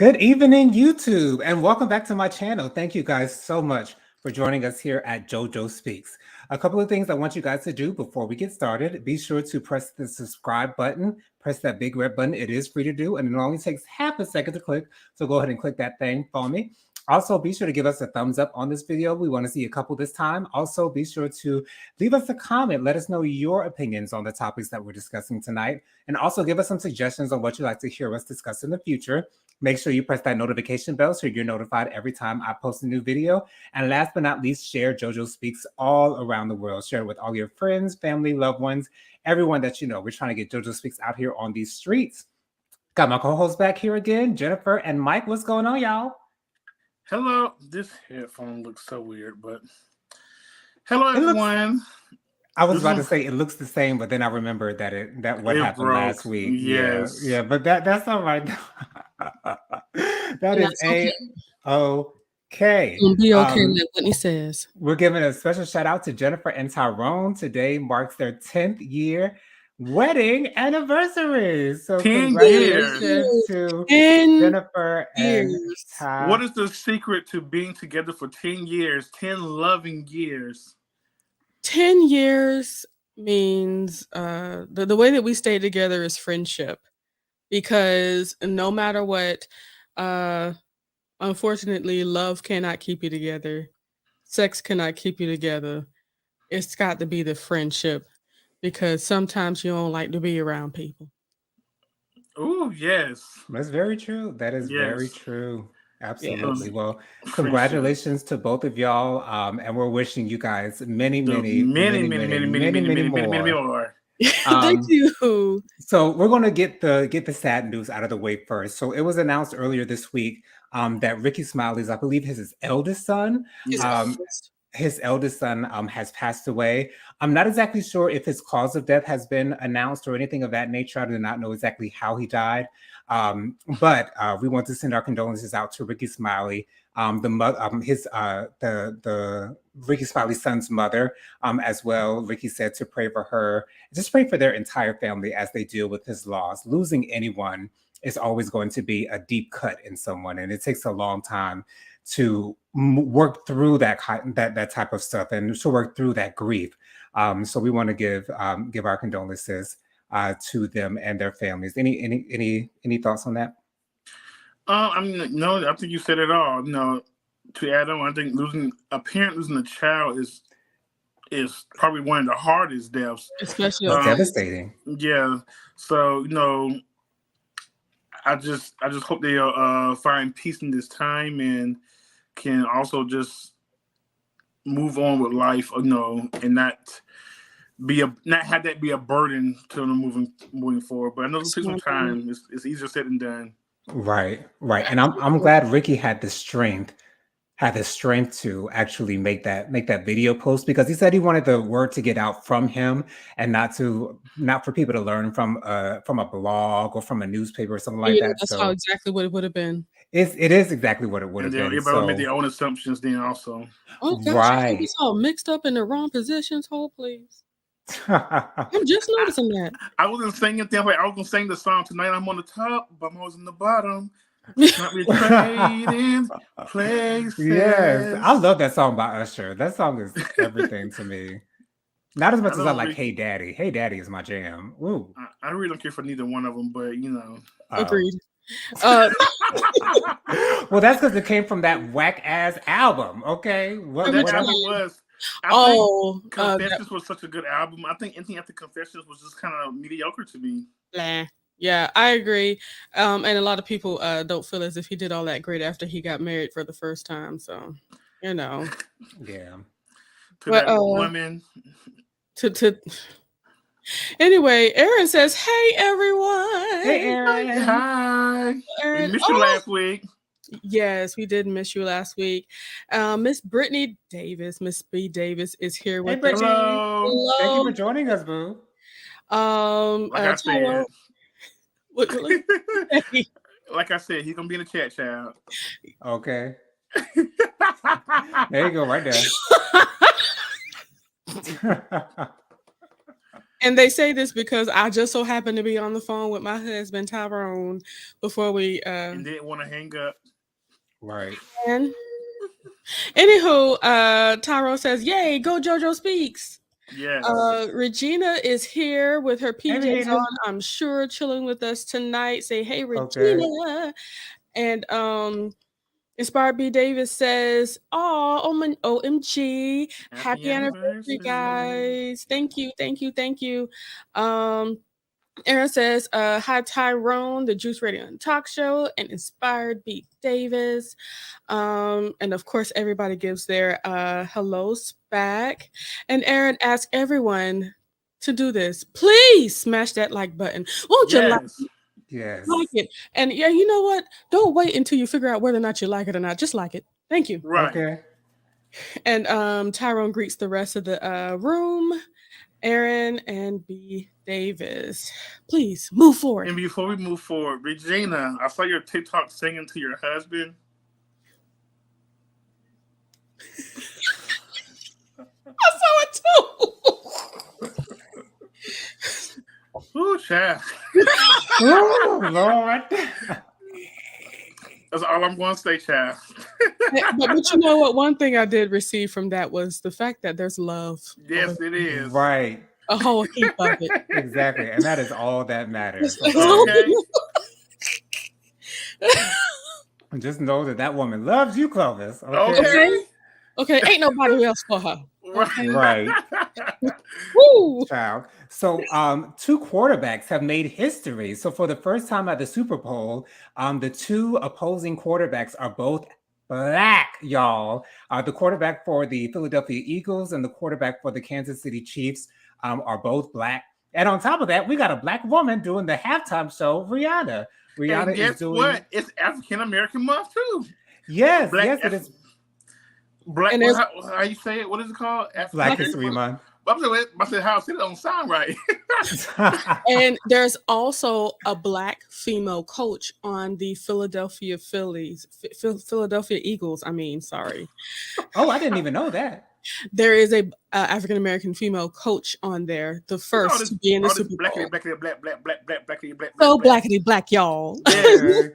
Good evening, YouTube, and welcome back to my channel. Thank you guys so much for joining us here at JoJo Speaks. A couple of things I want you guys to do before we get started. Be sure to press the subscribe button, press that big red button. It is free to do, and it only takes half a second to click. So go ahead and click that thing for me. Also, be sure to give us a thumbs up on this video. We want to see a couple this time. Also, be sure to leave us a comment. Let us know your opinions on the topics that we're discussing tonight. And also give us some suggestions on what you'd like to hear us discuss in the future. Make sure you press that notification bell so you're notified every time I post a new video. And last but not least, share JoJo Speaks all around the world. Share it with all your friends, family, loved ones, everyone that you know. We're trying to get JoJo Speaks out here on these streets. Got my co-hosts back here again, Jennifer and Mike. What's going on, y'all? Hello. This headphone looks so weird, but hello, everyone. I was about to say it looks the same, but then I remembered that what happened broke last week. Yes. Yeah, but that's all right. That is A-okay. Be okay with what he says. We're giving a special shout out to Jennifer and Tyrone. Today marks their 10th year wedding anniversary. So 10 congratulations years. to Jennifer and Ty. What is the secret to being together for 10 years, 10 loving years? 10 years means the way that we stay together is friendship, because no matter what, unfortunately, love cannot keep you together. Sex cannot keep you together. It's got to be the friendship, because sometimes you don't like to be around people. Oh, yes. That's very true. That is very true. Absolutely. Yes. Well, congratulations to both of y'all. And we're wishing you guys many more. Thank you. So we're going to get the sad news out of the way first. So it was announced earlier this week that Ricky Smiley's, I believe his eldest son, has passed away. I'm not exactly sure if his cause of death has been announced or anything of that nature. I do not know exactly how he died. But we want to send our condolences out to Ricky Smiley, the Ricky Smiley's son's mother, as well. Ricky said to pray for her, just pray for their entire family as they deal with his loss. Losing anyone is always going to be a deep cut in someone, and it takes a long time to work through that type of stuff and to work through that grief. So we want to give our condolences to them and their families. Any thoughts on that? I mean, no, I think you said it all. No, to add on, I think losing a child is probably one of the hardest deaths. Especially devastating. Yeah. So, I just hope they'll find peace in this time and can also just move on with life, and not have that be a burden to them moving forward. But I know it'll take some time. It's easier said than done. Right. And I'm glad Ricky had the strength to actually make that video post, because he said he wanted the word to get out from him and not for people to learn from a blog or from a newspaper or something like that. That's how exactly what it would have been. It is exactly what it would have been. Everybody made their own assumptions then also. Oh gosh, right. It's all mixed up in the wrong positions. Hold please. I'm just noticing that. I wasn't singing things like I was gonna sing the song tonight. I'm on the top, but I was in the bottom. Not be trading places. Yes, I love that song by Usher. That song is everything to me. Not as much as I like Hey Daddy. Hey Daddy is my jam. Ooh. I really don't care for neither one of them, but Agreed. Well, that's because it came from that whack ass album. Okay, what that album was. I think Confessions was such a good album. I think anything after Confessions was just kind of mediocre to me. Yeah, I agree. And a lot of people don't feel as if he did all that great after he got married for the first time. So, Yeah. To that woman. Anyway, Aaron says, "Hey everyone." Hey Aaron. Hi. Aaron. We missed you last week. Yes, we did miss you last week. Miss Brittany Davis, Miss B Davis is here with us. Hello. Thank you for joining us, boo. Like I said. Like I said, he's gonna be in the chat, child. Okay. There you go, right there. And they say this because I just so happened to be on the phone with my husband Tyrone before we and didn't want to hang up. Right. and anywho, Tyrone says, "Yay, go JoJo Speaks." Yes. Regina is here with her Hey, PJs Regina. on, I'm sure, chilling with us tonight. Say, hey, Okay. Regina. And Inspired B. Davis says, oh, OMG. Happy anniversary, guys. Thank you, thank you, thank you. Aaron says, hi, Tyrone, the Juice Radio and Talk Show, and Inspired B. Davis. And of course, everybody gives their hellos back. And Aaron asks everyone to do this. Please smash that like button. Won't you like it? Yes. Like it? And yeah, you know what? Don't wait until you figure out whether or not you like it or not. Just like it. Thank you. Right. Okay. And Tyrone greets the rest of the room. Aaron and B. Davis, please move forward. And before we move forward, Regina, I saw your TikTok singing to your husband. I saw it too. Ooh, child. Oh, Lord. That's all I'm going to say, child. But you know what? One thing I did receive from that was the fact that there's love. Yes, it is. Right. A whole heap of it. Exactly. And that is all that matters. Okay. Just know that woman loves you, Clovis. Okay. Okay, ain't nobody else for her. Okay. Right. Woo! Child. So two quarterbacks have made history. So for the first time at the Super Bowl, the two opposing quarterbacks are both Black, y'all. The quarterback for the Philadelphia Eagles and the quarterback for the Kansas City Chiefs are both Black. And on top of that, we got a Black woman doing the halftime show, Rihanna. Rihanna and guess is doing what? It's African American month too. Yes, Black, yes, it is. Black. And How you say it? What is it called? Black History Month. I said how it don't sound right. And there's also a Black female coach on the Philadelphia Eagles. Sorry. Oh, I didn't even know that. There is a African American female coach on there, the first to be in the Super Bowl. Black. So blackity black, y'all. Yeah.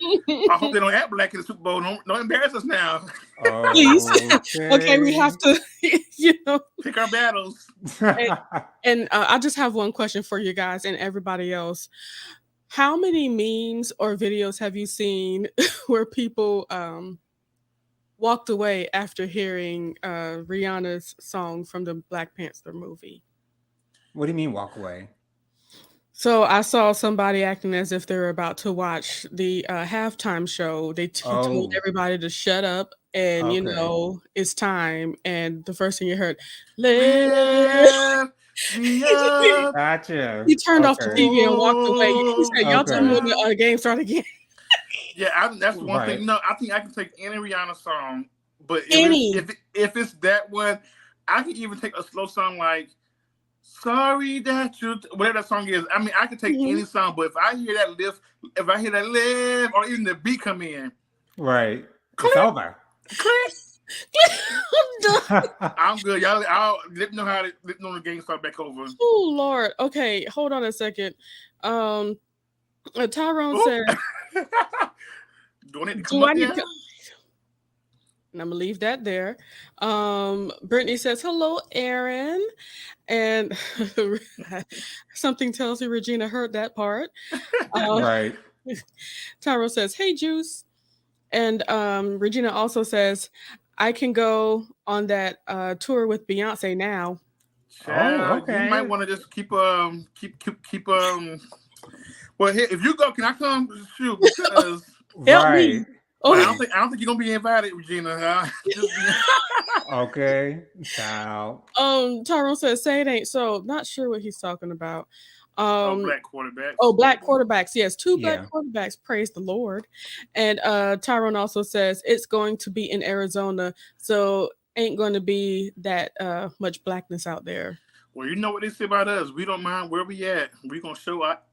I hope they don't act black in the Super Bowl. Don't embarrass us now. Oh, Please. Okay, we have to, pick our battles. And I just have one question for you guys and everybody else. How many memes or videos have you seen where people walked away after hearing Rihanna's song from the Black Panther movie? What do you mean walk away? So I saw somebody acting as if they were about to watch the halftime show. They told everybody to shut up and, it's time. And the first thing you heard, Gotcha. He turned off the TV and walked away. He said, y'all tell me when the game started again. Yeah, that's one thing. No, I think I can take any Rihanna song, but if it's that one, I can even take a slow song like "Sorry That You," whatever that song is. I can take any song, but if I hear that lift, or even the beat come in, right, click, it's over. I'm good. Y'all, let me know how the game start back over. Oh Lord. Okay, hold on a second. Tyrone said, Do I need to come up there? And I'm gonna leave that there. Brittany says, hello, Aaron. And something tells me Regina heard that part. Right. Tyrone says, hey, Juice. And Regina also says, I can go on that tour with Beyonce now. Child, okay. You might want to just keep well, here, if you go, can I come? Shoot, because right. I don't think you're gonna be invited, Regina. Okay. Ciao. Tyrone says, say it ain't so. Not sure what he's talking about. Black quarterbacks. Oh, black quarterbacks. Yes, two black quarterbacks. Praise the Lord. And Tyrone also says it's going to be in Arizona, so ain't going to be that much blackness out there. Well, you know what they say about us. We don't mind where we at. We gonna show up.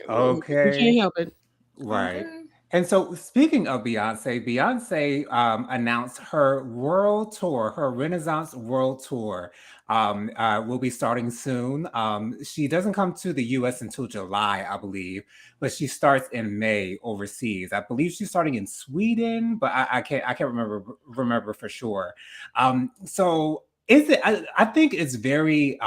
Okay. We can't help it. Right. Okay. And so, speaking of Beyonce announced her world tour, her Renaissance World Tour, will be starting soon. She doesn't come to the U.S. until July, I believe, but she starts in May overseas. I believe she's starting in Sweden, but I can't remember for sure. So. Is it? I think it's very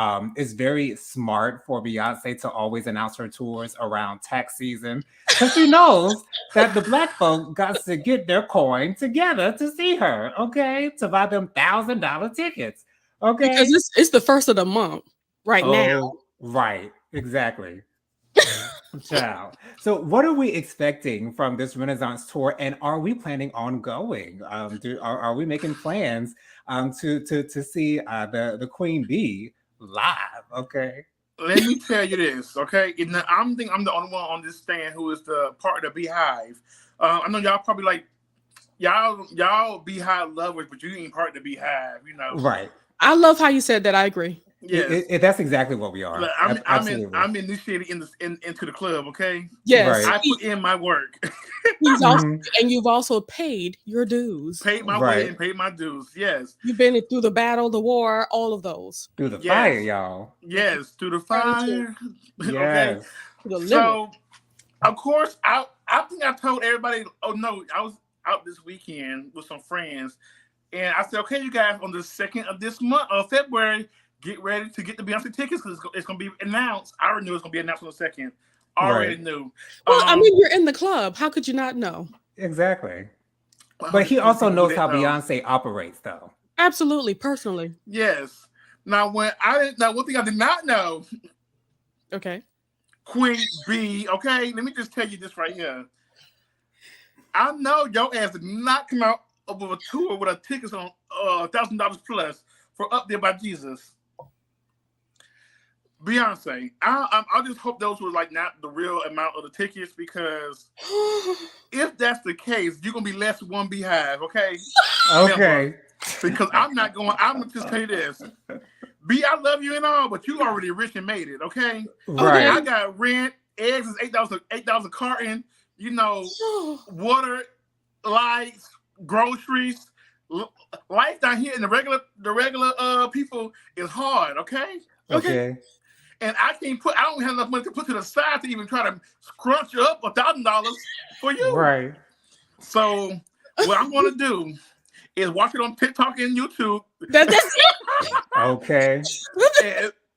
smart for Beyonce to always announce her tours around tax season because she knows that the black folk got to get their coin together to see her, okay, to buy them $1,000 tickets, okay. Because it's the first of the month right now. Oh, right, exactly. Ciao. So, what are we expecting from this Renaissance tour, and are we planning on going? Are we making plans to see the Queen Bee live? Okay. Let me tell you this, okay? I'm the only one on this stand who is the part of the Beehive. I know y'all probably like y'all Beehive lovers, but you ain't part of the Beehive, you know. Right. I love how you said that. I agree. Yes. That's exactly what we are. Look, I'm initiated into the club, okay? Yes. Right. I put in my work. He's also, and you've also paid your dues. Paid my way and paid my dues. Yes. You've been through the battle, the war, all of those. Through the fire, y'all. Yes, through the fire. Yes. Okay. So, of course, I think I told everybody. Oh no, I was out this weekend with some friends, and I said, okay, you guys, on the 2nd of this month of February, get ready to get the Beyonce tickets because it's going to be announced. I already knew it's going to be announced on the 2nd. Already knew. Well, I mean, you're in the club. How could you not know? Exactly. But he also knows how Beyonce operates, though. Absolutely, personally. Yes. Now, one thing I did not know. Okay. Queen Bee. Okay, let me just tell you this right here. I know your ass did not come out with a tour with a tickets on $1,000 plus for Up There by Jesus. Beyonce, I just hope those were like not the real amount of the tickets, because if that's the case, you're gonna be left with one Beehive, okay? Okay. Because I'm not going. I'm gonna just tell you this, B, I love you and all, but you already rich and made it, okay? Right. I got rent, eggs is $8 a carton. You know, water, lights, groceries. Life down here in the regular people is hard, okay? Okay. And I don't have enough money to put to the side to even try to scrunch up $1,000 for you. Right. So what I'm going to do is watch it on TikTok and YouTube. That's it. Okay.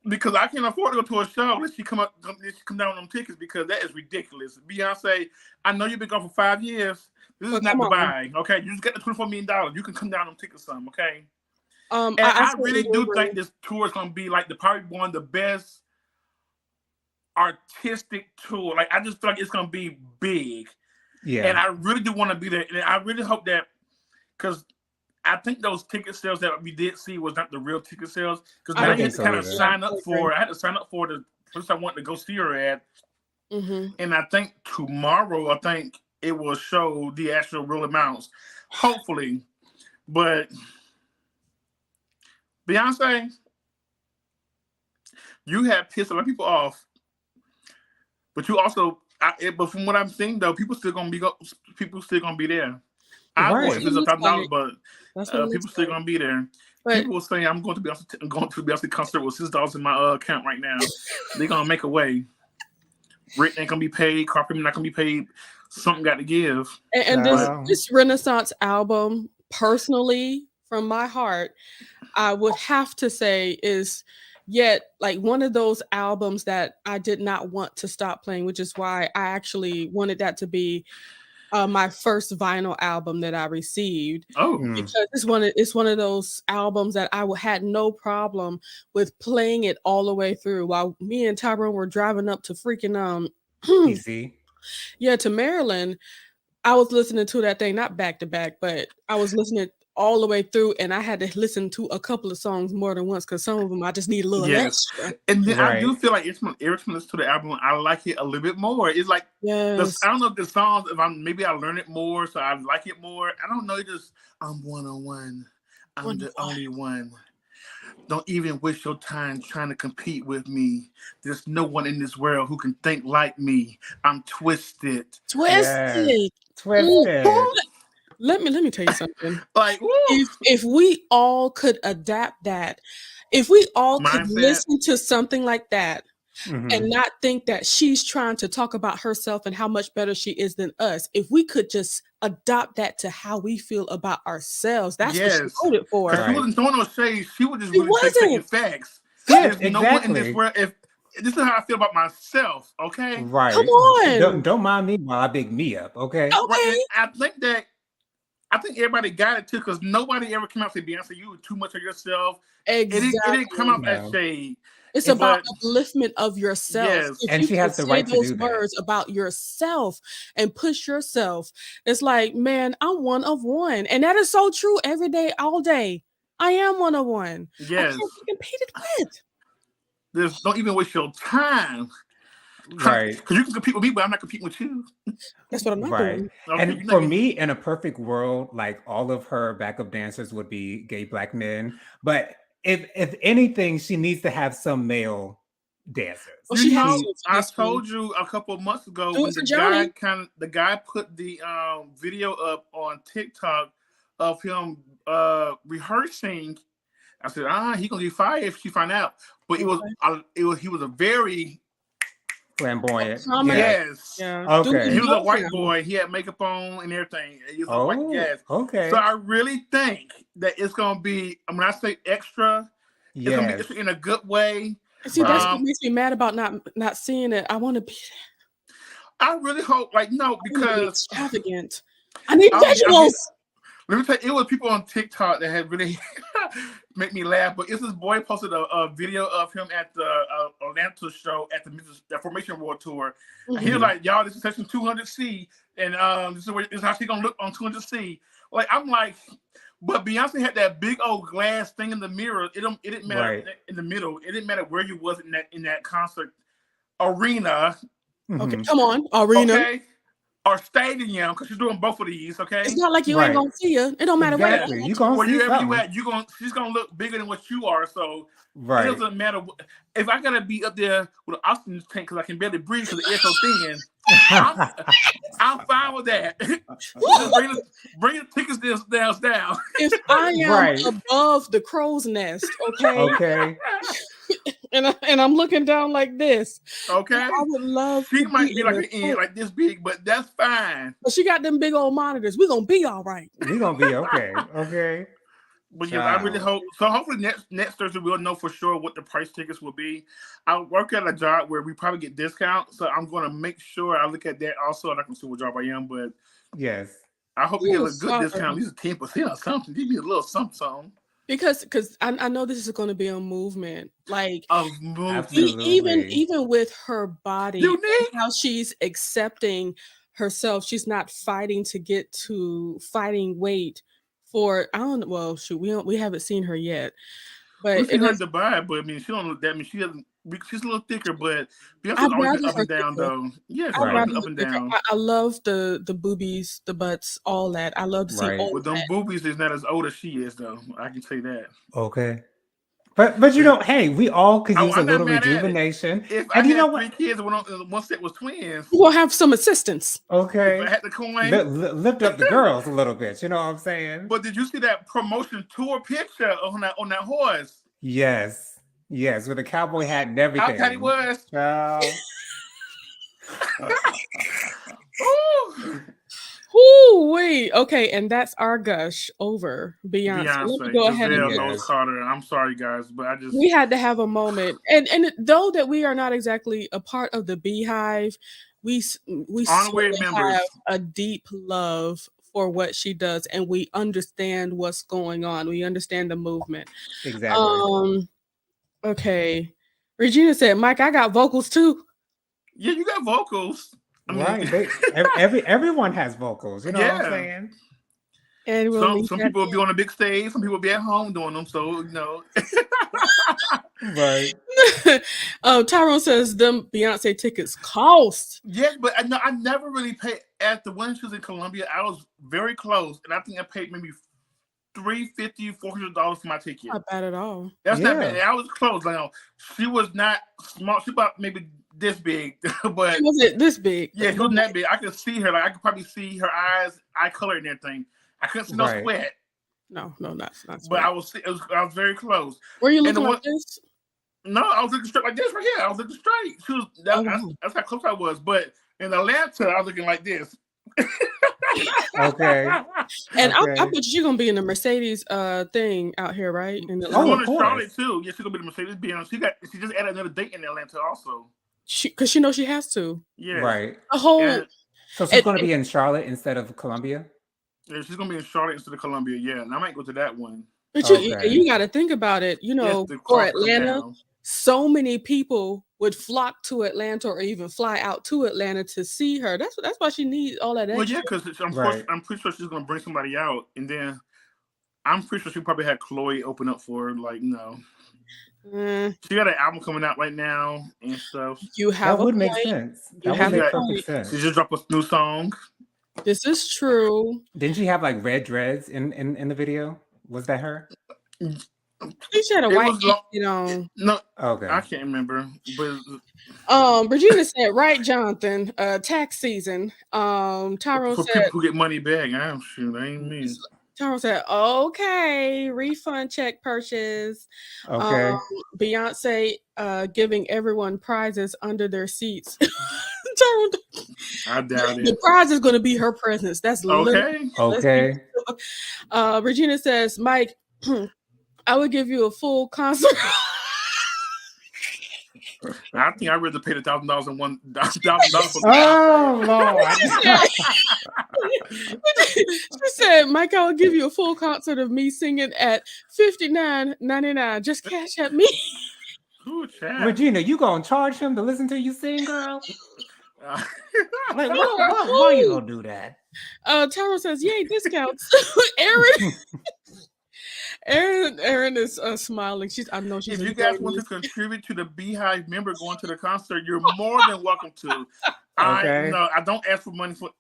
Because I can't afford to go to a show unless she come down on tickets, because that is ridiculous. Beyonce, I know you've been gone for 5 years. This is not Dubai, okay? You just got the $24 million. You can come down on tickets some, okay? And I really do think this tour is going to be like probably one of the best artistic tour. Like, I just feel like it's going to be big. Yeah. And I really do want to be there. And I really hope that, because I think those ticket sales that we did see was not the real ticket sales. Because I had to kind of sign up for. I had to sign up for the place I wanted to go see her at. Mm-hmm. And I think tomorrow, it will show the actual real amounts. Hopefully. But Beyonce, you have pissed a lot of people off. But you also, but from what I'm seeing though, people still gonna be there. I wish it was $1,000, but people still gonna be there. But people were saying I'm going to Beyonce concert with $6 in my account right now. They're gonna make a way. Rent ain't gonna be paid. Car payment not gonna be paid. Something got to give. And this Renaissance album, personally, from my heart, I would have to say is yet like one of those albums that I did not want to stop playing, which is why I actually wanted that to be my first vinyl album that I received. Because it's one of those albums that I had no problem with playing it all the way through. While me and Tyre were driving up to freaking DC. Yeah, to Maryland, I was listening to that thing, not back to back, but I was listening all the way through, and I had to listen to a couple of songs more than once because some of them I just need a little extra. And then I do feel like every time I listen to the album, I like it a little bit more. It's like I don't know if the songs, maybe I learn it more, so I like it more. I don't know. It's just I'm one-on-one. I'm the only one. Don't even waste your time trying to compete with me. There's no one in this world who can think like me. I'm twisted. Yes. Twisted. Twisted. Let me tell you something. Like, woo. If we all could adapt that, if we all could Mindset. listen to something like that Mhm. and not think that she's trying to talk about herself and how much better she is than us, if we could just adopt that to how we feel about ourselves, that's what she voted for. Because she Right. wasn't throwing no shade. She was just She really taking wasn't. facts. Yes, There's no one in this exactly. world. If this is how I feel about myself, okay? Right. Come on. Don't mind me while I big me up, okay? Okay. Right. I think everybody got it too, because nobody ever came out and said, Beyonce, you were too much of yourself. Exactly. It didn't come out No. as shade. It's about upliftment of yourself. Yes. If And you she can has the say right to those do that. words about yourself and push yourself, it's like, man, I'm one of one. And that is so true every day, all day. I am one of one. I Yes. can't be competed with. Don't even waste your time. Right. Because you can compete with me, but I'm not competing with you. That's what I'm not Right. doing. Okay, And for me, in a perfect world, like all of her backup dancers would be gay Black men. But if anything, she needs to have some male dancers. Well, she has to for I this one. told you a couple of months ago Do it when for the Johnny. guy put the video up on TikTok of him rehearsing. I said, he gonna be fired if she find out. But he was a very Flamboyant. yes. Yeah. Okay. He was a white boy. He had makeup on and everything. He was a white, yes. Okay. So I really think that it's gonna be. When I say extra, it's gonna be extra in a good way. See, that's what makes me mad about not seeing it. I want to be. I really hope, because extravagant. I need visuals. Let me tell you, it was people on TikTok that had really make me laugh. But it's this boy posted a video of him at the Atlanta show at the Formation World Tour. Mm-hmm. And he was like, "Y'all, this is section 200C, and this is how she's gonna look on 200C." Like, I'm like, but Beyonce had that big old glass thing in the mirror. It didn't matter in the middle. It didn't matter where you was in that concert arena. Okay, come on, arena. Okay. Or stadium, because she's doing both of these, okay? It's not like you ain't gonna see her. It don't matter where you gonna wherever you at, she's gonna look bigger than what you are. So it doesn't matter if I gotta be up there with an oxygen tank because I can barely breathe because the air's so thin. I'm fine with that. bring the tickets down. If I am above the crow's nest, okay. And I'm looking down like this. Okay. I would love. She might be like an end, like this big, but that's fine. But she got them big old monitors. We're gonna be all right. We're gonna be okay. Okay. But yeah, I really hope so. Hopefully next Thursday we'll know for sure what the price tickets will be. I work at a job where we probably get discounts, so I'm gonna make sure I look at that also, and I can see what job I am. But yes, I hope we get a good discount, at least 10% or something. Give me a little something. Because I know this is going to be a movement, like absolutely. even with her body, how she's accepting herself. She's not fighting to get to fighting weight for well, shoot, we haven't seen her yet, but we've seen her in Dubai. But I mean, she don't look that. I mean, she's a little thicker, but Beyonce's always up and down though. Yes, up and down. I love the boobies, the butts, all that. I love to see all with them boobies is not as old as she is though. I can say that. Okay. But you know, hey, we all could use a little rejuvenation. If I had 3 kids, one set was twins. We'll have some assistance. Okay. If I had the coin. Lift up the girls a little bit. You know what I'm saying? But did you see that promotion tour picture on that horse? Yes, with a cowboy hat and everything. How tight he was. Wait. Okay, and that's our gush over Beyonce. Let me go ahead and Carter. I'm sorry, guys, but we had to have a moment. And though that we are not exactly a part of the Beehive, we have a deep love for what she does, and we understand what's going on. We understand the movement. Exactly. Okay. Regina said, Mike, I got vocals too. Yeah, you got vocals. Right. Everyone has vocals. You know what I'm saying? And some people will be on a big stage. Some people will be at home doing them. So, Right. Tyrone says them Beyonce tickets cost. Yes, but I never really paid at the when she was in Colombia. I was very close, and I think I paid maybe $350, $400 for my ticket. Not bad at all. That's not bad. I was close. She was not small. She about maybe this big, but was it this big? Yeah, she wasn't that big. I could see her. I could probably see her eyes, eye color, and everything. I couldn't see no sweat. No, not sweat. But I was very close. Were you looking like this? No, I was looking straight like this right here. I was looking straight. That's how close I was. But in Atlanta, I was looking like this. Okay. And I bet you're gonna be in the Mercedes thing out here, right? She's going to Charlotte too. Yeah, she's gonna be the Mercedes Benz. She just added another date in Atlanta also. Because she knows she has to. Yeah. Right. So she's gonna be in Charlotte instead of Columbia? Yeah, she's gonna be in Charlotte instead of Columbia. Yeah, and I might go to that one. But you got to think about it. For Atlanta, so many people would flock to Atlanta or even fly out to Atlanta to see her. That's why she needs all that extra. Well, yeah, because I'm pretty sure she's gonna bring somebody out, and then I'm pretty sure she probably had Chloe open up for her. Like, no, she got an album coming out right now and stuff. That would make sense. That would make perfect sense. She just dropped a new song. This is true. Didn't she have like red dreads in the video? Was that her? She had a white jacket on. No, okay, I can't remember. But Regina said, "Right, Jonathan. Tax season." Tyro for said, people who get money back. Shoot, I ain't me. Tyro said, "Okay, refund check purchase." Okay. Beyonce giving everyone prizes under their seats. I doubt it. The prize is going to be her presence. That's okay. Regina says, Mike, I would give you a full concert. I think I'd rather pay the $1,000 and $1,000 for oh Lord. She said, Mike, I will give you a full concert of me singing at $59.99. Just cash at me. Ooh, Regina, you gonna charge him to listen to you sing, girl? Like, why you gonna do that? Tyra says, yay, discounts. Aaron is smiling. I know she's. If you guys want to contribute to the Beehive member going to the concert, you're more than welcome to. I don't ask for money for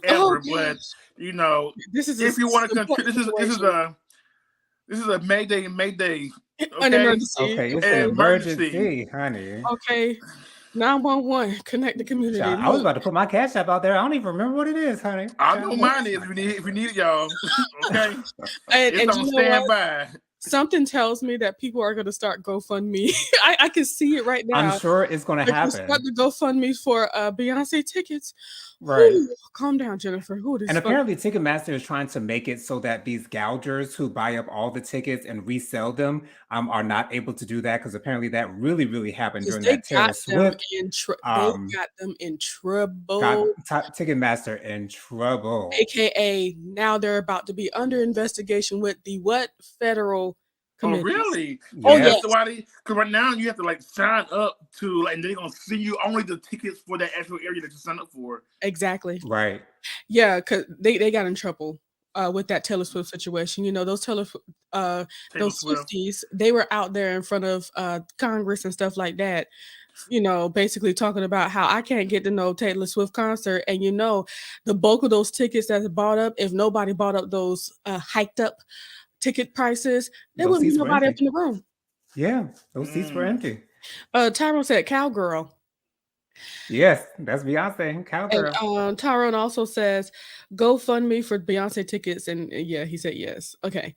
ever, but this is if you want to contribute, this is a Mayday. Okay? An emergency. Okay, it's an emergency, honey. Okay. 911, connect the community. I was about to put my cash app out there. I don't even remember what it is, honey. I know mine is. If you need it, y'all. Okay. And on standby. Something tells me that people are going to start GoFundMe. I can see it right now. I'm sure it's going to happen. Start the GoFundMe for Beyonce tickets. Right. Ooh, calm down, Jennifer. Apparently Ticketmaster is trying to make it so that these gougers who buy up all the tickets and resell them are not able to do that, because apparently that really, really happened during that Taylor Swift. They got them in trouble. Got Ticketmaster in trouble. AKA now they're about to be under investigation with the federal committees. Oh, really? Yeah. Oh, yes. Because right now you have to sign up to, and they're going to send you only the tickets for that actual area that you sign up for. Exactly. Right. Yeah, because they got in trouble with that Taylor Swift situation. Those those Swifties, they were out there in front of Congress and stuff like that. Basically talking about how I can't get to no Taylor Swift concert, and the bulk of those tickets that's bought up, if nobody bought up those hiked up ticket prices, there wouldn't be nobody up in the room. Yeah, those seats were empty. Tyrone said cowgirl. Yes, that's Beyonce, cowgirl. And Tyrone also says GoFundMe for Beyonce tickets, and yeah, he said yes. Okay,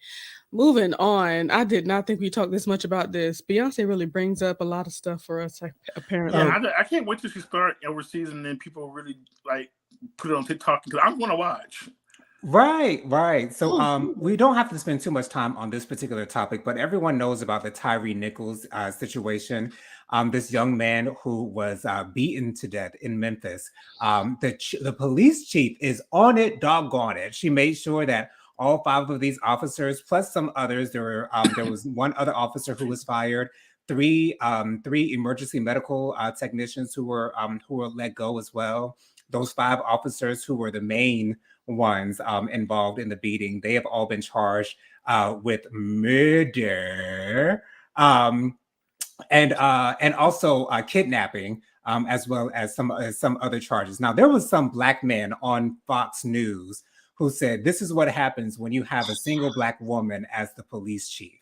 moving on. I did not think we talked this much about this. Beyonce really brings up a lot of stuff for us, apparently. Yeah, I can't wait till she start overseas, and then people really put it on TikTok, because I want to watch. Right. So we don't have to spend too much time on this particular topic, but everyone knows about the Tyre Nichols situation. This young man who was beaten to death in Memphis. The police chief is on it, doggone it. She made sure that all 5 of these officers, plus some others, there was one other officer who was fired, three emergency medical technicians who were let go as well. Those 5 officers who were the main ones involved in the beating, they have all been charged with murder and also kidnapping, as well as some other charges. Now, there was some black man on Fox News who said, "This is what happens when you have a single Black woman as the police chief."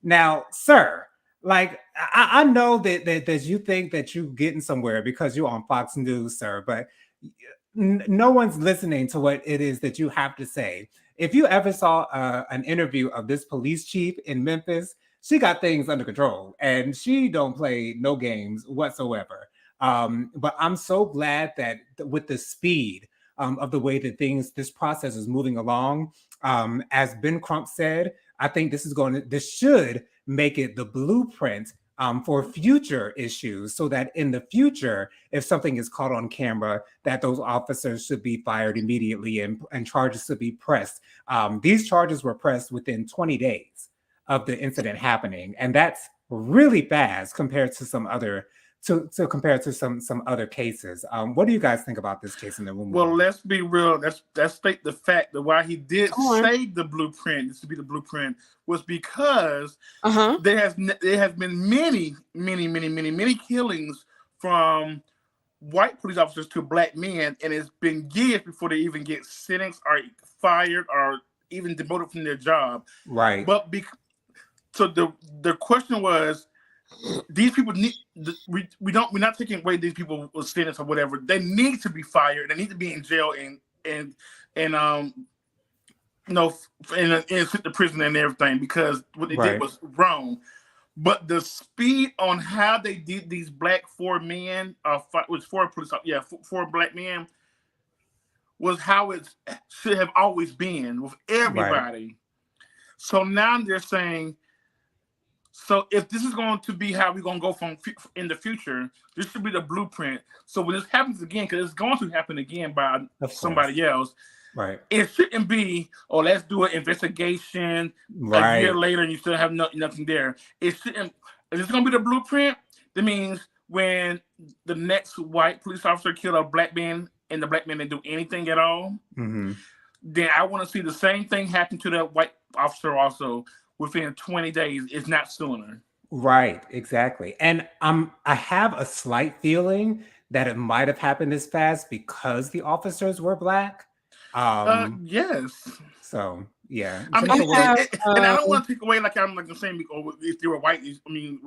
Now, sir, like I know that you think that you're getting somewhere because you're on Fox News, sir, but no one's listening to what it is that you have to say. If you ever saw an interview of this police chief in Memphis, she got things under control and she don't play no games whatsoever. But I'm so glad that with the speed of the way that this process is moving along, as Ben Crump said, I think this should make it the blueprint for future issues, so that in the future, if something is caught on camera, that those officers should be fired immediately and charges should be pressed. These charges were pressed within 20 days of the incident happening, and that's really fast compared to some other some other cases. What do you guys think about this case in the room? Well, let's be real. Let's state the fact that why he did say the blueprint, this to be the blueprint, was because there has been many killings from white police officers to Black men, and it's been years before they even get sentenced or fired or even demoted from their job. Right. But so the question was, these people need. We're not taking away these people with sentence or whatever. They need to be fired. They need to be in jail and sent to prison and everything, because what they did was wrong. But the speed on how they did these Black four Black men, was how it should have always been with everybody. Right. So now they're saying, so if this is going to be how we're going to go from in the future, this should be the blueprint. So when this happens again, because it's going to happen again by somebody else, right? It shouldn't be, oh, let's do an investigation a year later and you still have nothing there. It shouldn't. If it's going to be the blueprint, that means when the next white police officer killed a Black man and the Black man didn't do anything at all, then I want to see the same thing happen to that white officer also within 20 days, if not sooner. Right, exactly. And I have a slight feeling that it might have happened this fast because the officers were Black. Yes. So yeah. I mean, and I don't want to take away like I'm saying, if they were white. I mean,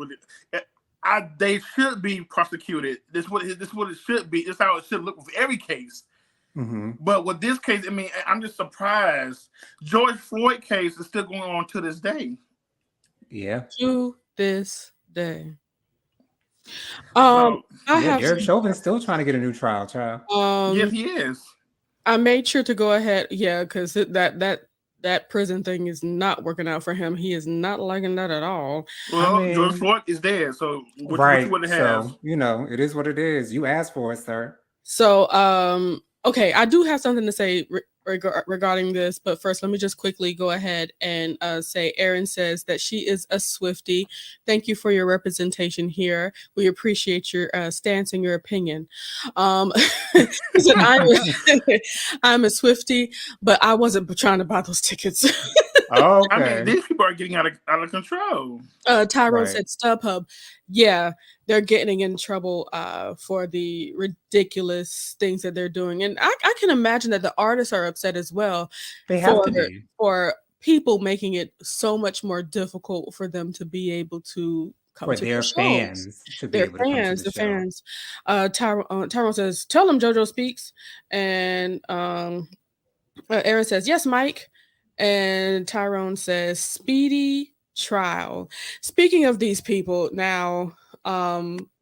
they should be prosecuted. This what it should be. This is how it should look with every case. But with this case, I mean, I'm just surprised. George Floyd case is still going on to this day. Yeah. To this day. Derek Chauvin's still trying to get a new trial, child. Yes, he is. I made sure to go ahead, because that prison thing is not working out for him. He is not liking that at all. Well, George Floyd is there, so what you would have. So, it is what it is. You asked for it, sir. So, okay, I do have something to say regarding this, but first let me just quickly go ahead and say Erin says that she is a Swiftie. Thank you for your representation here. We appreciate your stance and your opinion. I'm a Swiftie, but I wasn't trying to buy those tickets. Okay. I mean, these people are getting out of control. Tyrone said StubHub. Yeah, they're getting in trouble for the ridiculous things that they're doing. And I can imagine that the artists are upset as well. They have to be. For people making it so much more difficult for them to be able to come to their fans. Their fans, the fans. Tyrone says, tell them JoJo speaks. And Aaron says, yes, Mike. And Tyrone says, speedy trial. Speaking of these people, now,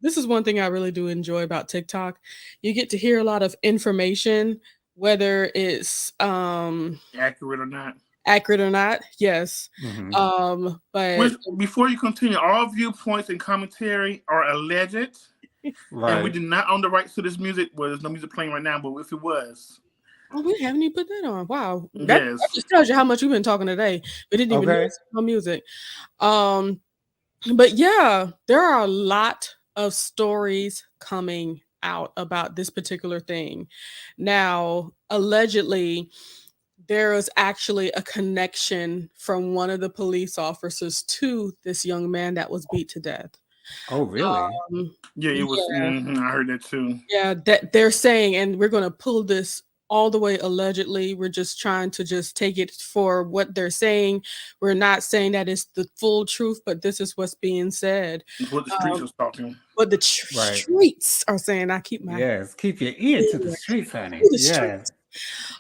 this is one thing I really do enjoy about TikTok. You get to hear a lot of information, whether it's accurate or not. Yes. But before you continue, all viewpoints and commentary are alleged. Right. And we do not own the rights to this music. Well, there's no music playing right now, but if it was. Oh, we haven't even put that on. Wow. That just tells you how much we've been talking today. We didn't even hear no music. But yeah, there are a lot of stories coming out about this particular thing. Now, allegedly, there is actually a connection from one of the police officers to this young man that was beat to death. Oh, really? Yeah, it was. I heard that too. Yeah, that they're saying, and we're going to pull this all the way allegedly. We're just trying to just take it for what they're saying. We're not saying that it's the full truth, but this is what's being said. What the streets are talking. What the streets are saying. I keep my keep your ear to the streets, honey. Streets.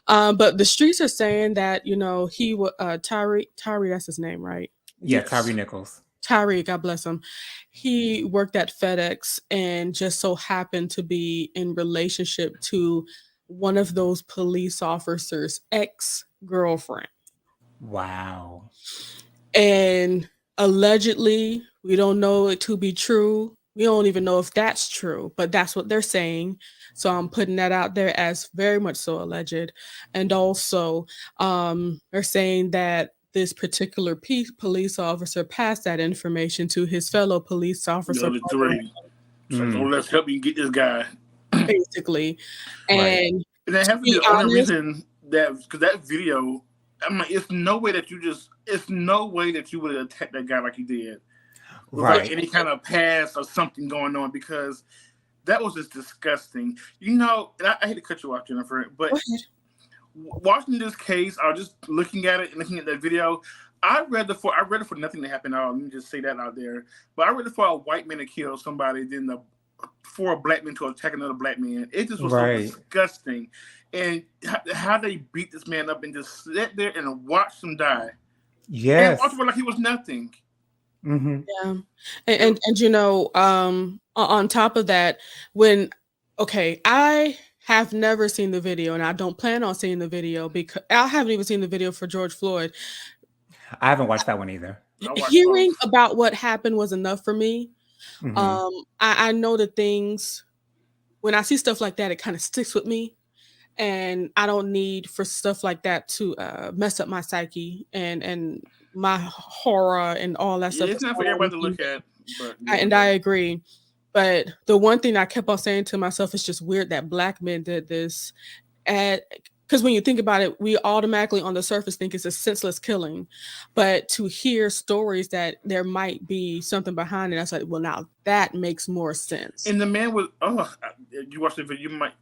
But the streets are saying that, you know, he was Tyre, that's his name, right? Yeah, yes. Tyre Nichols. Tyre, God bless him. He worked at FedEx and just so happened to be in relationship to one of those police officers' ex-girlfriend. Wow. And allegedly, we don't know it to be true. We don't even know if that's true, but that's what they're saying. So I'm putting that out there as very much so alleged. And also, they're saying that this particular police officer passed that information to his fellow police officer. So let's help you get this guy. Basically. And that has to be the only reason that, because that video, I'm like, it's no way that you would have attacked that guy like you did. Without any kind of pass or something going on, because that was just disgusting. You know, and I hate to cut you off, Jennifer, but watching this case, I was just looking at it and looking at that video. I read it for nothing to happen at all. Let me just say that out there. But I read it for a white man to kill somebody, then for a black man to attack another black man. It just was so disgusting. And how they beat this man up and just sit there and watch him die. Yes. And watch him like he was nothing. Mm-hmm. Yeah. And you know, on top of that, I have never seen the video and I don't plan on seeing the video because I haven't even seen the video for George Floyd. I haven't watched that one either. Hearing about what happened was enough for me. Mm-hmm. I know the things, when I see stuff like that, it kind of sticks with me. And I don't need for stuff like that to mess up my psyche and my horror and all that stuff. It's not for everybody to look at. But, and I agree. But the one thing I kept on saying to myself, it's just weird that black men did this. Because when you think about it, we automatically on the surface think it's a senseless killing. But to hear stories that there might be something behind it, I was like, well, now that makes more sense. And the man was, you watched the video, you might,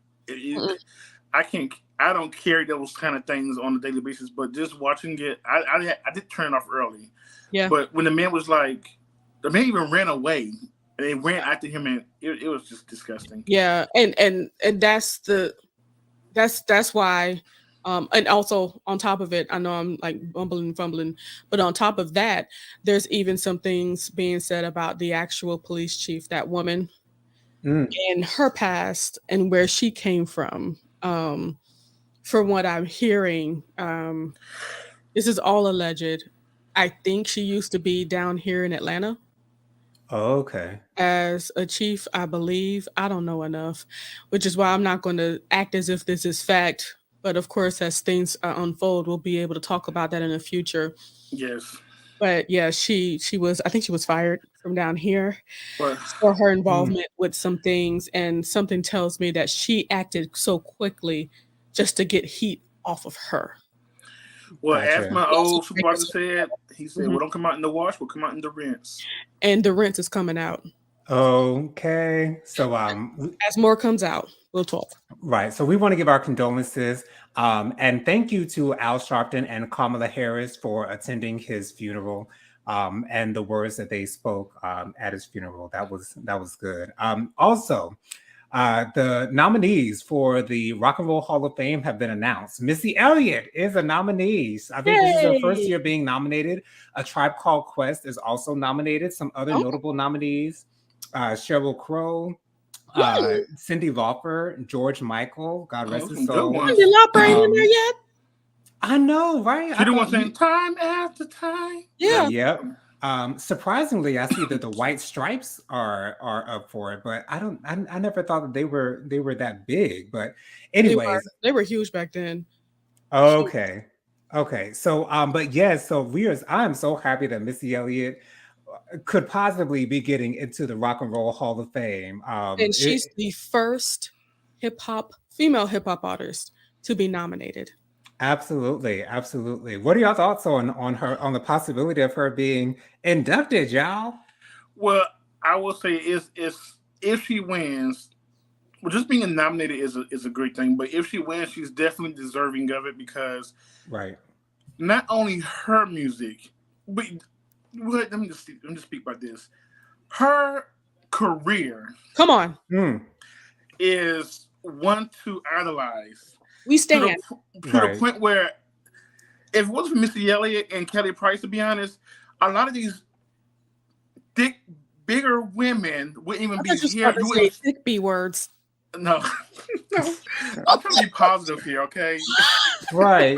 I don't carry those kind of things on a daily basis, but just watching it, I did turn it off early. Yeah. But when the man was like, the man even ran away and they ran after him, and it was just disgusting. Yeah. And that's why, and also on top of it, I know I'm like fumbling, but on top of that, there's even some things being said about the actual police chief, that woman and her past and where she came from. From what I'm hearing, this is all alleged. I think she used to be down here in Atlanta. Oh, okay. As a chief, I believe. I don't know enough, which is why I'm not going to act as if this is fact. But of course, as things unfold, we'll be able to talk about that in the future. Yes. But yeah, she was, I think she was fired from down here for her involvement with some things. And something tells me that she acted so quickly just to get heat off of her. Well, as my old supervisor said, he said, well, don't come out in the wash, we'll come out in the rinse. And the rinse is coming out. Okay. So as more comes out, we'll talk. Right. So we want to give our condolences. And thank you to Al Sharpton and Kamala Harris for attending his funeral and the words that they spoke at his funeral. That was good. Also, the nominees for the Rock and Roll Hall of Fame have been announced. Missy Elliott is a nominee. I think this is her first year being nominated. A Tribe Called Quest is also nominated. Some other notable nominees, Sheryl Crow, Cyndi Lauper, George Michael, God rest his soul. Cyndi Lauper ain't in there yet? I know, right? She the one saying time after time. Yeah. Yep. Surprisingly, I see that the White Stripes are up for it, but I never thought that they were that big. But anyways, they were huge back then. Okay. So but yes, so I am so happy that Missy Elliott could possibly be getting into the Rock and Roll Hall of Fame. And she's the first female hip hop artist to be nominated. Absolutely. What are your thoughts on the possibility of her being inducted, y'all? Well, I will say if she wins, Well, just being nominated is a great thing, but if she wins, she's definitely deserving of it because Right. not only her music, but let me just speak about this. Her career, come on, is one to idolize. we stand to the point where if it wasn't for Missy Elliott and Kelly Price, to be honest, a lot of these thick, bigger women wouldn't even be here. You wouldn't thick B words. No, I'm trying to be positive here, okay? Right.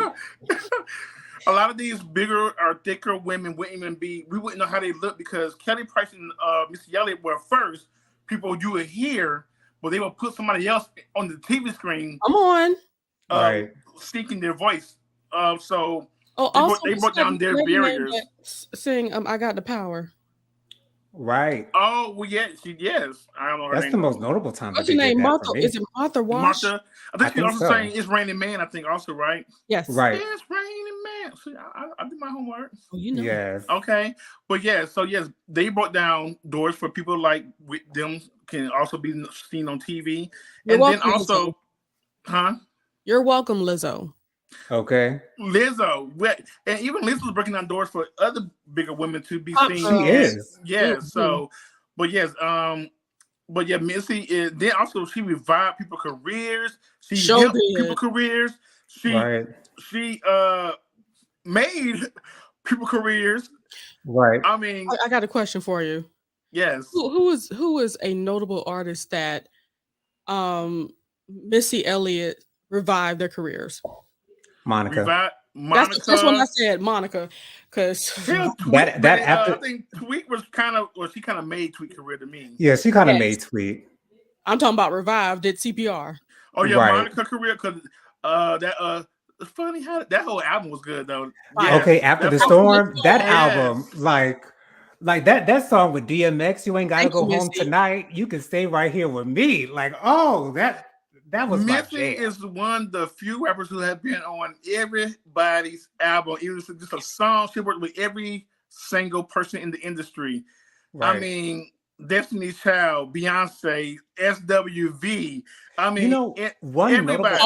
A lot of these bigger or thicker women wouldn't even be. We wouldn't know how they look because Kelly Price and Missy Elliott were first people you would hear, but they would put somebody else on the TV screen. Come on, speaking their voice. So they brought down their barriers. Sing, I got the power. Right. Oh well, yes. I don't know her name. That's the most notable time. What's your name? Martha? Is it Martha Wash? Martha. I think she's also saying "It's Raining Man." I think also, right? Yes. Right. It's raining man. See, I do my homework. Oh, you know. Yes. Okay, but yeah. So yes, they brought down doors for people like with them can also be seen on TV, You're and welcome, then also, Lizzo. You're welcome, Lizzo. Okay. Lizzo, and even Lizzo's breaking down doors for other bigger women to be seen. She is. Yeah. So, but yes, but yeah, Missy is. Then also she revived people's careers. She helped people's careers. She made people's careers. Right. I mean, I got a question for you. Yes. Who is a notable artist that Missy Elliott revived their careers? Monica. That's when I said Monica, because I think Tweet was she kind of made Tweet career to me. Yeah, she kind of made Tweet. I'm talking about revived. Did CPR? Oh yeah, Monica career because it's funny how that whole album was good though. Yeah, okay, After the Storm, that album, like that song with DMX, you ain't gotta go home tonight. You can stay right here with me. Like, oh, that was Missy is one of the few rappers who have been on everybody's album. It was just a song. She worked with every single person in the industry. Right. I mean, Destiny's Child, Beyonce, SWV. I mean, everybody.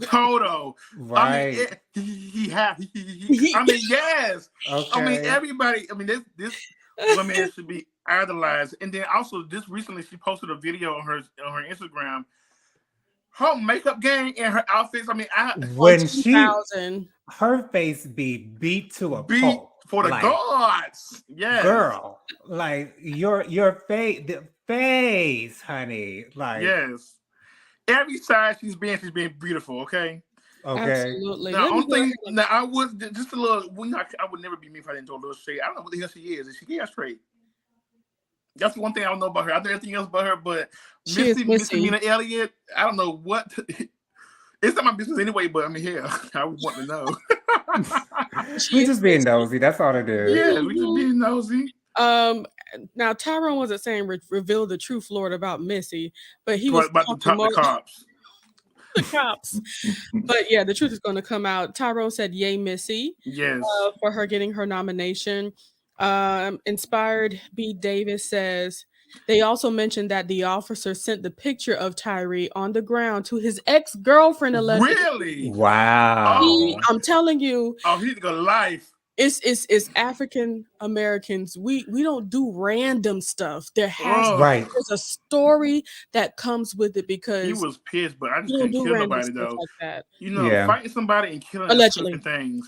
Total. Right. I mean, yes. Okay. I mean, everybody. I mean, this woman should be idolized. And then also, just recently, she posted a video on her Instagram. Her makeup game and her outfits. I mean, her face be beat to a pulp for the gods. Yes, girl. Like your face, the face, honey. Like yes, every side she's being beautiful. Okay. Absolutely. Now, only thing. Now, I would just a little. I would never be me if I didn't do a little shade. I don't know what the hell she is. Is she gay or straight? That's the one thing I don't know about her. I know everything else about her, but Missy Elliott, I don't know what. It's not my business anyway, but I mean, yeah, I would want to know. We just being nosy. That's all it is. Yeah, we just being nosy. Now Tyrone wasn't saying reveal the truth, Lord, about Missy, but he was about the cops. The cops. But yeah, the truth is going to come out. Tyrone said, "Yay, Missy!" Yes, for her getting her nomination. Inspired B. Davis says they also mentioned that the officer sent the picture of Tyre on the ground to his ex-girlfriend allegedly. Really? Wow. I'm telling you. Oh, he's got life. It's African Americans. We don't do random stuff. There's a story that comes with it because he was pissed, but I just couldn't kill nobody though. Like that. You know, fighting somebody and killing allegedly things.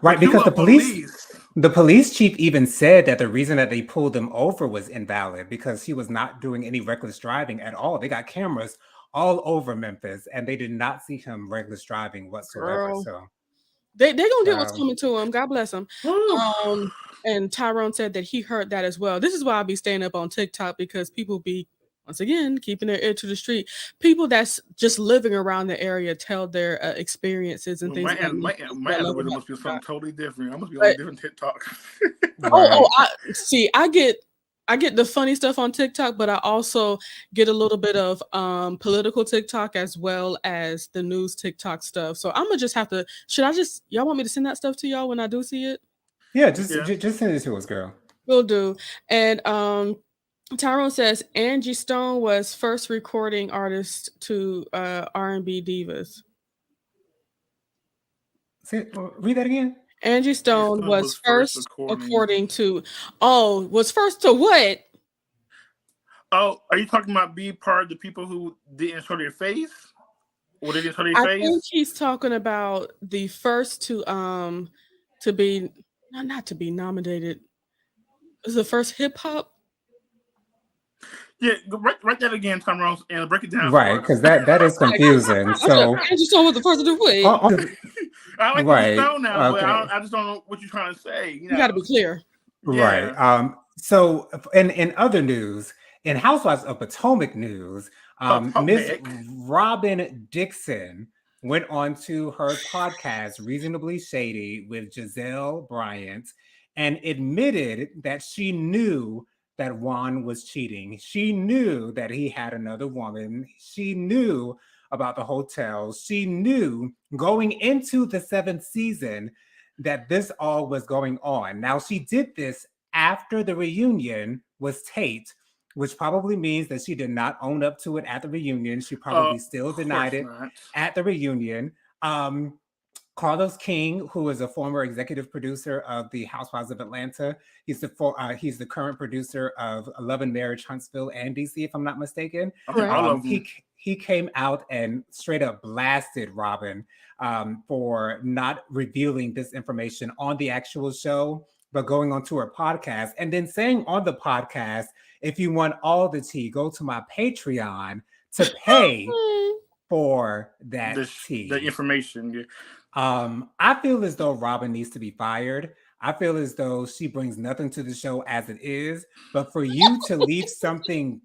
Right, because the police chief even said that the reason that they pulled him over was invalid because he was not doing any reckless driving at all. They got cameras all over Memphis and they did not see him reckless driving whatsoever. Girl. So they gonna get what's coming to him. God bless him. And Tyrone said that he heard that as well. This is why I be staying up on TikTok because people be once again keeping their ear to the street. People that's just living around the area tell their experiences and things. My algorithm must be something totally different. I must be on a different TikTok. I get the funny stuff on TikTok, but I also get a little bit of political TikTok as well as the news TikTok stuff. So I'm gonna just have to. Y'all want me to send that stuff to y'all when I do see it? Yeah, just send it to us, girl. Will do. And Tyrone says Angie Stone was first recording artist to R&B divas. Read that again. Angie Stone was first according to. Oh, was first to what? Oh, are you talking about be part of the people who didn't show their face? Or they didn't show their I face? think he's talking about the first to be not to be nominated. Is the first hip hop? Yeah, write that again, Tyrone, and break it down. Right, because that is confusing. So Angie Stone was the first to do what? I like right, Angie Stone now, okay. but I just don't know what you're trying to say. You got to be clear. Right. Yeah. So in other news, in Housewives of Potomac news, Miss Robin Dixon went on to her podcast, Reasonably Shady, with Giselle Bryant, and admitted that she knew that Juan was cheating. She knew that he had another woman. She knew about the hotels. She knew going into the 7th season that this all was going on. Now, she did this after the reunion was taped, which probably means that she did not own up to it at the reunion. She probably still denied it at the reunion. Carlos King, who is a former executive producer of the Housewives of Atlanta, he's the current producer of Love and Marriage, Huntsville, and DC, if I'm not mistaken. He came out and straight up blasted Robin for not revealing this information on the actual show, but going onto her podcast and then saying on the podcast, if you want all the tea, go to my Patreon to pay for that tea. The information. Yeah. I feel as though Robin needs to be fired. I feel as though she brings nothing to the show as it is. But for you to leave something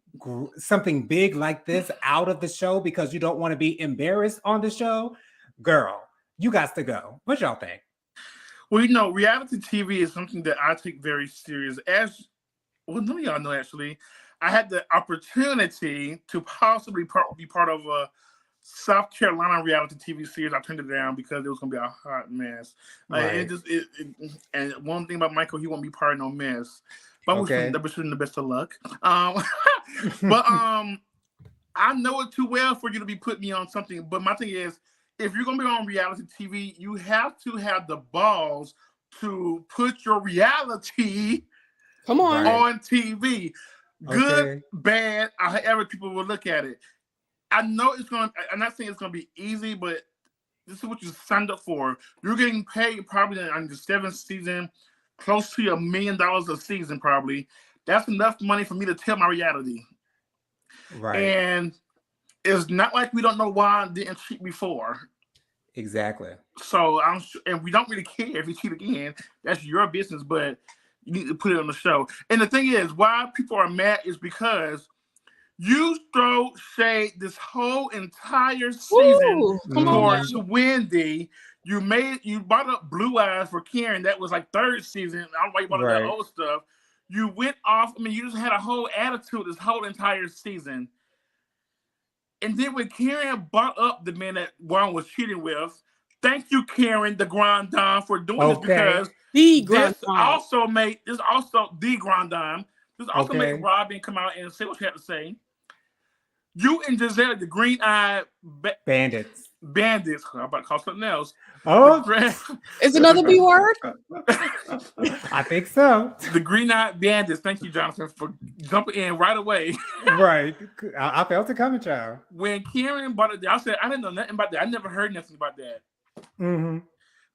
big like this out of the show because you don't want to be embarrassed on the show, girl, you got to go. What y'all think? Well, reality TV is something that I take very serious. None of y'all know, actually. I had the opportunity to possibly be part of a South Carolina reality TV series. I turned it down because it was going to be a hot mess. Right. And one thing about Michael, he won't be part of no mess. But I wish him the best of luck. But I know it too well for you to be putting me on something. But my thing is, if you're going to be on reality TV, you have to have the balls to put your reality on TV. Good, bad, however people will look at it. I know I'm not saying it's going to be easy, but this is what you signed up for. You're getting paid probably on the 7th season, close to $1 million a season probably. That's enough money for me to tell my reality. Right. And it's not like we don't know why I didn't cheat before. Exactly. So I'm sure, and we don't really care if you cheat again. That's your business, but you need to put it on the show. And the thing is, why people are mad is because you throw shade this whole entire season towards Wendy. You brought up Blue Eyes for Karen. That was like 3rd season. I don't know why you brought up that old stuff. You went off. You just had a whole attitude this whole entire season. And then when Karen brought up the man that Juan was cheating with, thank you, Karen, the Grand Dame, for doing this because this also made Robin come out and say what she had to say. You and Giselle, the green-eyed bandits. I'm about to call something else. Oh, is another B word? I think so. The green-eyed bandits. Thank you, Jonathan, for jumping in right away. Right. I felt it coming, child. When Karen bought it, I said, I didn't know nothing about that. I never heard nothing about that. Mm-hmm.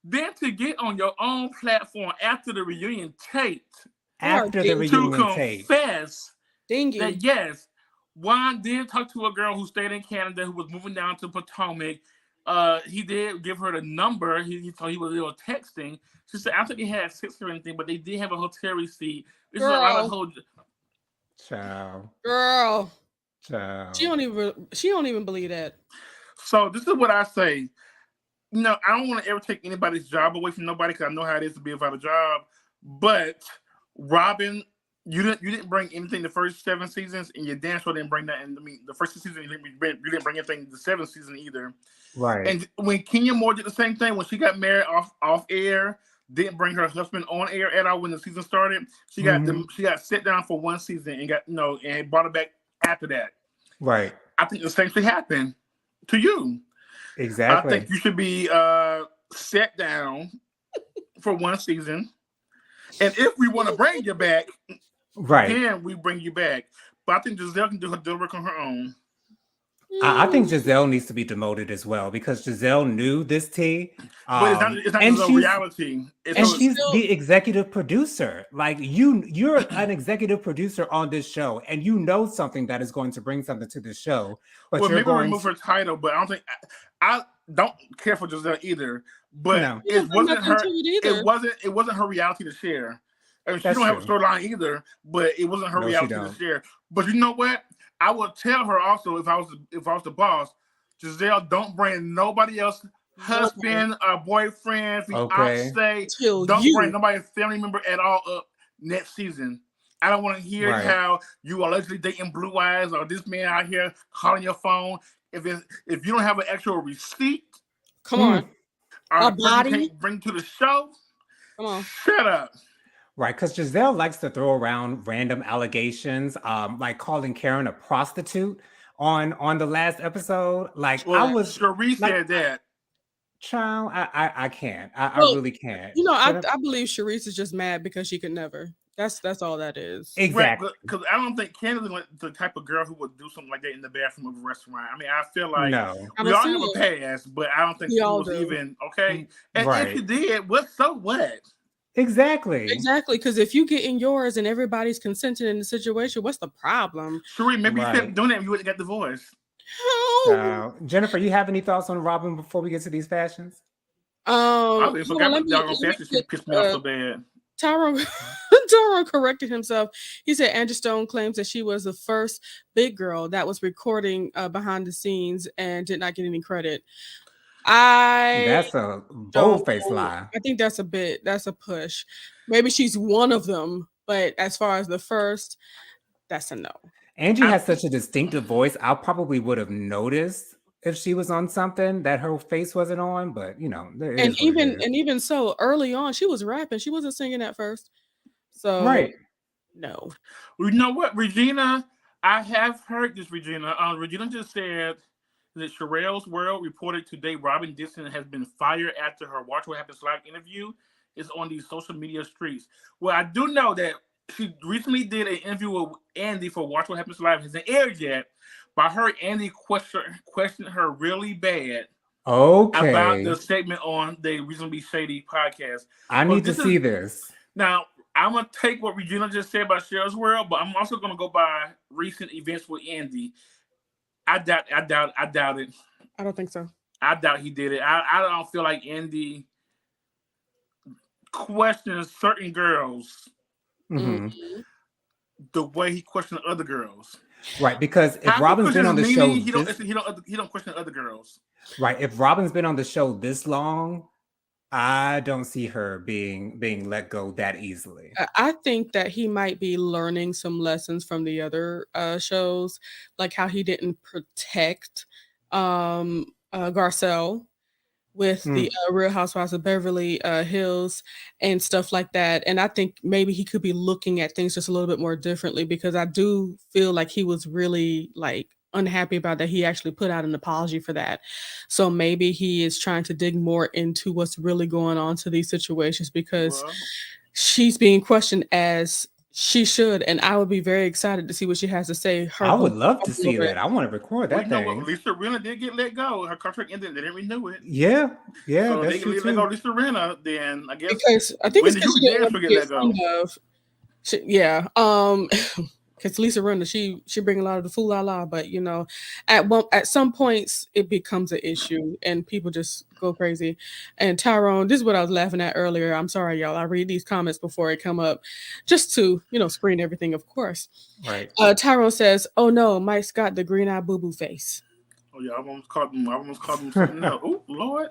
Then to get on your own platform after the reunion taped. To confess that, yes, Juan did talk to a girl who stayed in Canada who was moving down to Potomac. He did give her the number. He told he was texting. She said, I don't think he had sex or anything, but they did have a hotel receipt. This is a lot of whole. Girl. She don't even believe that. So this is what I say. I don't want to ever take anybody's job away from nobody because I know how it is to be without a job. But Robin, you didn't bring anything the first 7 seasons, and your dance show didn't bring that. And the first 6 seasons you didn't bring anything the 7th season either. Right. And when Kenya Moore did the same thing when she got married off air, didn't bring her husband on air at all when the season started. She got she got set down for one season and got and brought her back after that. Right. I think the same thing happened to you. Exactly. I think you should be set down for one season, and if we want to bring you back, then we bring you back. But I think Giselle can do her work on her own. I think Giselle needs to be demoted as well because Giselle knew this tea. But it's not just a reality. She's the executive producer. Like you're an executive producer on this show, and you know something that is going to bring something to this show. But well, maybe remove her title, but I don't think I don't care for Giselle either. But it wasn't her. It wasn't her reality to share. I mean, she don't have a storyline either, but it wasn't her reality to share. But you know what? I would tell her also if I was the boss, Giselle, don't bring nobody else, husband or boyfriend, don't bring nobody family member at all up next season. I don't want to hear how you allegedly dating Blue Eyes or this man out here calling your phone. If you don't have an actual receipt, come on, or a body bring to the show, come on, shut up. Right, because Giselle likes to throw around random allegations, like calling Karen a prostitute on the last episode. Like Cherie said that. Child, I can't. I really can't. I believe Cherise is just mad because she could never. That's all that is. Exactly. Because I don't think Karen is the type of girl who would do something like that in the bathroom of a restaurant. I mean, I feel like we all have a past, but I don't think she was even okay. And if you did, what? Exactly. Because if you get in yours and everybody's consenting in the situation, what's the problem? Cherie, maybe you kept doing that and you wouldn't get divorced. Jennifer, you have any thoughts on Robin before we get to these fashions? I forgot about y'all fashions. She pissed me off so bad. Tyrone corrected himself. He said Angie Stone claims that she was the first big girl that was recording behind the scenes and did not get any credit. That's a bold-faced lie. I think that's a push. Maybe she's one of them, but as far as the first, that's a no. Angie has such a distinctive voice. I probably would have noticed if she was on something that her face wasn't on, but even so, early on, she was rapping. She wasn't singing at first. So no. You know what, Regina? I have heard this, Regina. Regina just said that Sherelle's World reported today Robin Dixon has been fired after her Watch What Happens Live interview is on these social media streets. Well, I do know that she recently did an interview with Andy for Watch What Happens Live. It hasn't aired yet, but I heard Andy question her really bad about the statement on the Reasonably Shady podcast. I need to see this. Now, I'm going to take what Regina just said about Cheryl's World, but I'm also going to go by recent events with Andy. I doubt it. I don't think so. I doubt he did it. I don't feel like Andy questions certain girls the way he questioned other girls. Right, because if Robin's been on the show, he don't question other girls. Right, if Robin's been on the show this long, I don't see her being let go that easily. I think that he might be learning some lessons from the other shows, like how he didn't protect Garcelle with the Real Housewives of Beverly Hills and stuff like that. And I think maybe he could be looking at things just a little bit more differently, because I do feel like he was really unhappy about that. He actually put out an apology for that. So maybe he is trying to dig more into what's really going on to these situations, because she's being questioned as she should, and I would be very excited to see what she has to say. I would love to see that. I want to record that thing. Lisa Rinna did get let go. Her contract ended. They didn't renew it. Yeah. So they can let go of Lisa Rinna. Then I guess because I think it's get let go. Because Lisa Rinna, she bring a lot of the fool-la-la, but at some points it becomes an issue and people just go crazy. And Tyrone, this is what I was laughing at earlier. I'm sorry, y'all. I read these comments before they come up, just to screen everything, of course. Right. Tyrone says, "Oh no, Mike's got the green-eyed boo-boo face." Oh yeah, I almost called him something else. Oh Lord,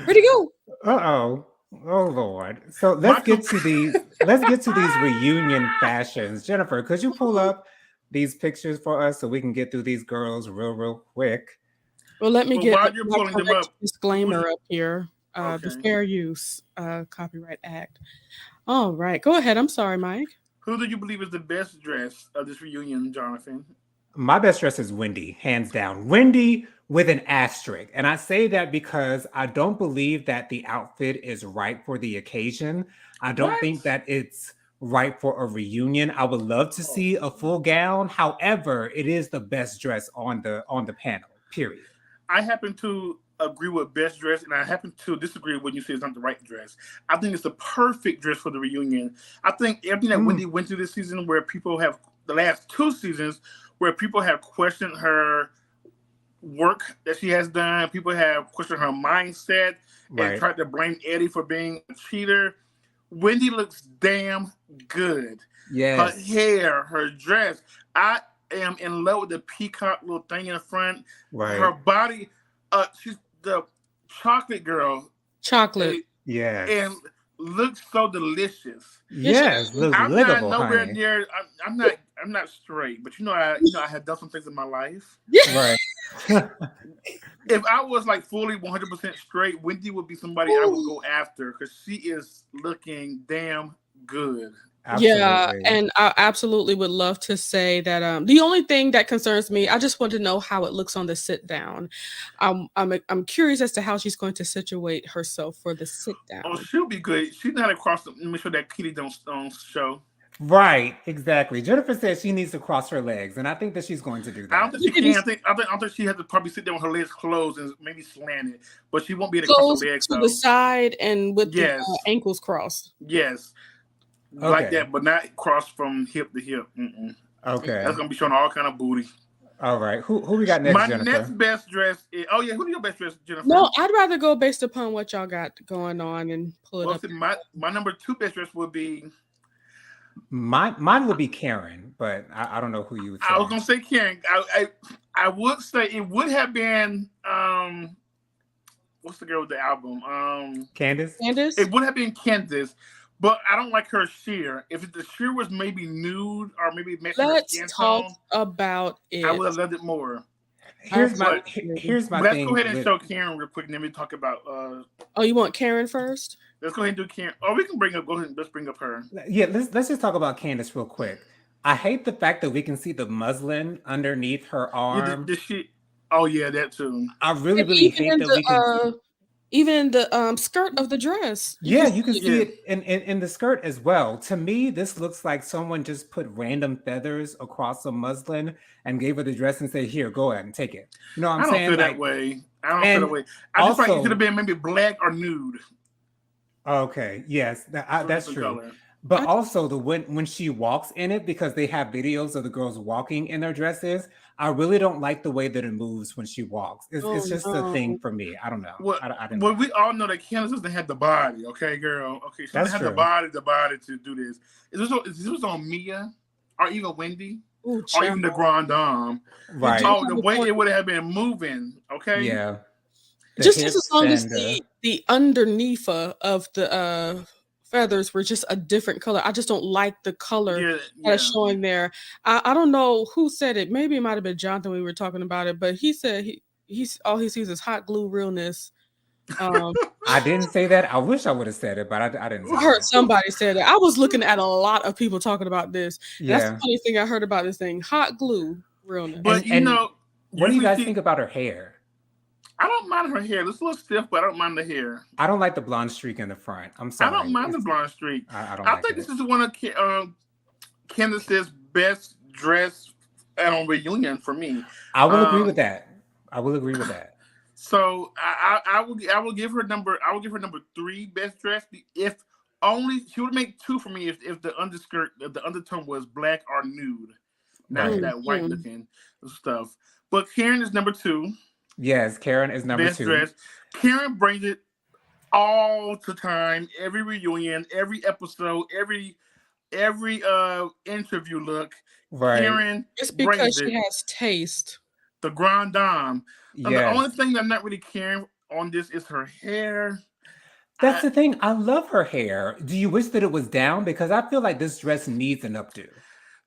where'd he go? Oh Lord. So let's get to these reunion fashions. Jennifer, could you pull up these pictures for us so we can get through these girls real quick? Well, let me get while you're pulling them up, disclaimer up here. the Fair Use Copyright Act. All right, go ahead. I'm sorry, Mike. Who do you believe is the best dress of this reunion, Jonathan? My best dress is Wendy, hands down. Wendy with an asterisk. And I say that because I don't believe that the outfit is right for the occasion. I don't think that it's right for a reunion. I would love to see a full gown. However, it is the best dress on the panel, period. I happen to agree with best dress, and I happen to disagree when you say it's not the right dress. I think it's the perfect dress for the reunion. I think everything that Wendy went through this season, where people have, the last 2 seasons, where people have questioned her work that she has done, people have questioned her mindset, and tried to blame Eddie for being a cheater. Wendy looks damn good. Yes. Her hair, her dress. I am in love with the peacock little thing in the front. Right. Her body, she's the chocolate girl. Chocolate. Yes. And looks so delicious. Yes. I'm not nowhere near. I'm not straight, but I had done some things in my life. Right. If I was like fully 100% straight, Wendy would be somebody I would go after because she is looking damn good. Absolutely. Yeah, and I absolutely would love to say that the only thing that concerns me, I just want to know how it looks on the sit down. I'm curious as to how she's going to situate herself for the sit down. Oh, she'll be good. She's not across the make sure that kitty don't show. Right, exactly. Jennifer says she needs to cross her legs, and I think that she's going to do that. I don't think she can. I think she has to probably sit there with her legs closed and maybe slanted, but she won't be able to cross her legs to the side and with the ankles crossed. Yes. Like that, but not cross from hip to hip. Okay. That's going to be showing all kind of booty. All right. Who we got next, My Jennifer? next best dress is... Oh, yeah. Who's your best dress, Jennifer? No, I'd rather go based upon what y'all got going on and pull it up. See, my number 2 best dress would be... Mine would be Karen, but I don't know who you would say. I was going to say Karen. I would say it would have been... what's the girl with the album? Candace? It would have been Candace. But I don't like her sheer. If the sheer was maybe nude or maybe matching her skin tone, let's talk about it. I would have loved it more. Here's my thing. Let's go ahead and show Karen real quick, and then we talk about. Oh, you want Karen first? Let's go ahead and do Karen. Oh, we can bring up. Go ahead. Let's bring up her. Yeah, let's just talk about Candace real quick. I hate the fact that we can see the muslin underneath her arm. Oh yeah, that too. I really hate that we can. Even the skirt of the dress. You can see it in the skirt as well. To me, this looks like someone just put random feathers across some muslin and gave her the dress and said, "Here, go ahead and take it." You know what I'm saying? I don't feel that way. I just think it could have been maybe black or nude. Okay. Yes, that's true. Color. But also when she walks in it, because they have videos of the girls walking in their dresses, I really don't like the way that it moves when she walks. It's just a thing for me. I don't know. Well, we all know that Candace doesn't have the body, okay, girl? Okay, she doesn't have the body to do this. Is this on Mia or even Wendy? Or even the Grand Dame? Right. Oh, the way it would have been moving, okay? Yeah. Just as long as the underneath of the feathers were just a different color. I just don't like the color that's showing there. I don't know who said it. Maybe it might have been Jonathan when we were talking about it, but he said he's all he sees is hot glue realness. I didn't say that. I wish I would have said it, but I didn't. I heard somebody say that. I was looking at a lot of people talking about this. Yeah. That's the funny thing I heard about this thing. Hot glue realness. But what do you guys think about her hair? I don't mind her hair. It's a little stiff, but I don't mind the hair. I don't like the blonde streak in the front. I'm sorry. I don't mind the blonde streak. I think this is one of Candace's best dress at a reunion for me. I will agree with that. So I will give her number 3 best dress. If only she would make 2 for me if the undertone was black or nude, not that white looking stuff. But Karen is number 2. Yes, Karen is number 2. Dress. Karen brings it all the time, every reunion, every episode, every interview look. Right. Karen, it's because she has taste. The Grand Dame. Yes. The only thing that I'm not really caring on this is her hair. That's the thing. I love her hair. Do you wish that it was down? Because I feel like this dress needs an updo.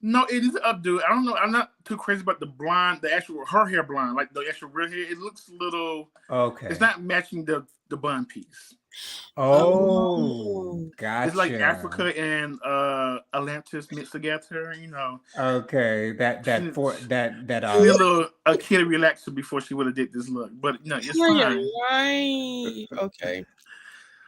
No, it is an updo. I don't know. I'm not too crazy about the blonde, her hair blonde, like the actual real hair. It looks a little. Okay. It's not matching the bun piece. Oh, It's like gotcha. Africa and Atlantis mixed together. Okay, She, she need a um little Akira relaxer before she would have did this look, but no, it's fine. Right. Okay.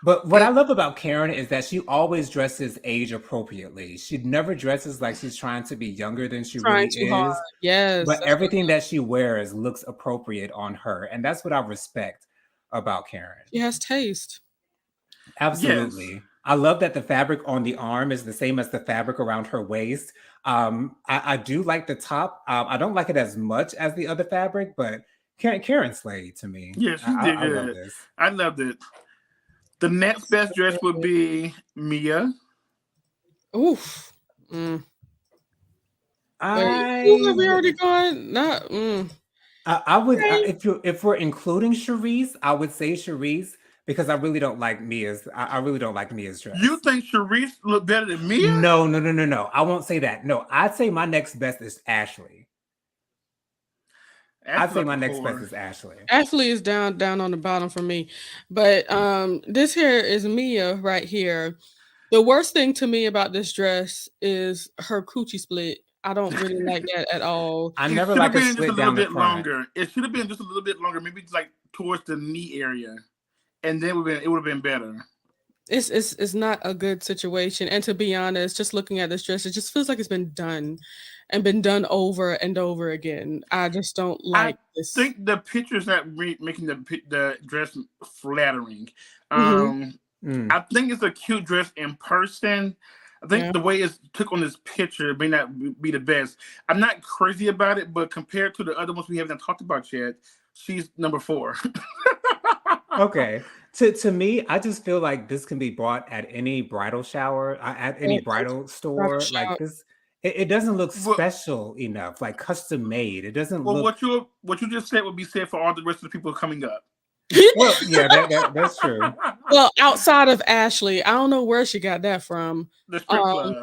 but what I It, love about Karen is that she always dresses age appropriately. She never dresses like she's trying to be younger than she Trying really too hard. is, Yes. but That's what everything that she wears looks appropriate on her, and that's what I respect about Karen. she has taste. yes, Absolutely. I love that the fabric on the arm is the same as the fabric around her waist. I do like the top. I don't like it as much as the other fabric, but Karen slayed to me. yeah, she did I love good. this. I loved it. The next best dress would be Mia. Oof. Mm. Wait, who have we I already gone? Not. I would Okay. if we're including Charisse, I would say Charisse because I really don't like Mia's. I really don't like Mia's You dress. think Sharice look better than Mia? No, no, no, no, no. I won't say that. No, I'd say my next best is Ashley. I'd That's say like my a next best whore. is Ashley. Ashley is down on the bottom for me, but this here is Mia right here. The worst thing to me about this dress is her coochie split. I don't really like that at all. I It never should have like a been just a slit little down the bit front. longer. It should have been just a little bit longer, maybe like towards the knee area, and then it would have been better. It's not a good situation. And to be honest, just looking at this dress, it just feels like it's been done and been done over and over again. I just don't I like this. think the pictures that making the dress flattering. Hmm. Mm. I think it's a cute dress in person. I think Yeah. the way it's took on this picture may not be the best. I'm not crazy about it, but compared to the other ones we haven't talked about yet, she's number 4. Okay. To me, I just feel like this can be bought at any bridal shower, at any Oh, bridal gotta store. Like shout. this, it doesn't look But special enough, like custom made. It doesn't well, look what you just said would be said for all the rest of the people coming up. well. Yeah, that's true. Well, outside of Ashley, I don't know where she got that from. The strip Um, club,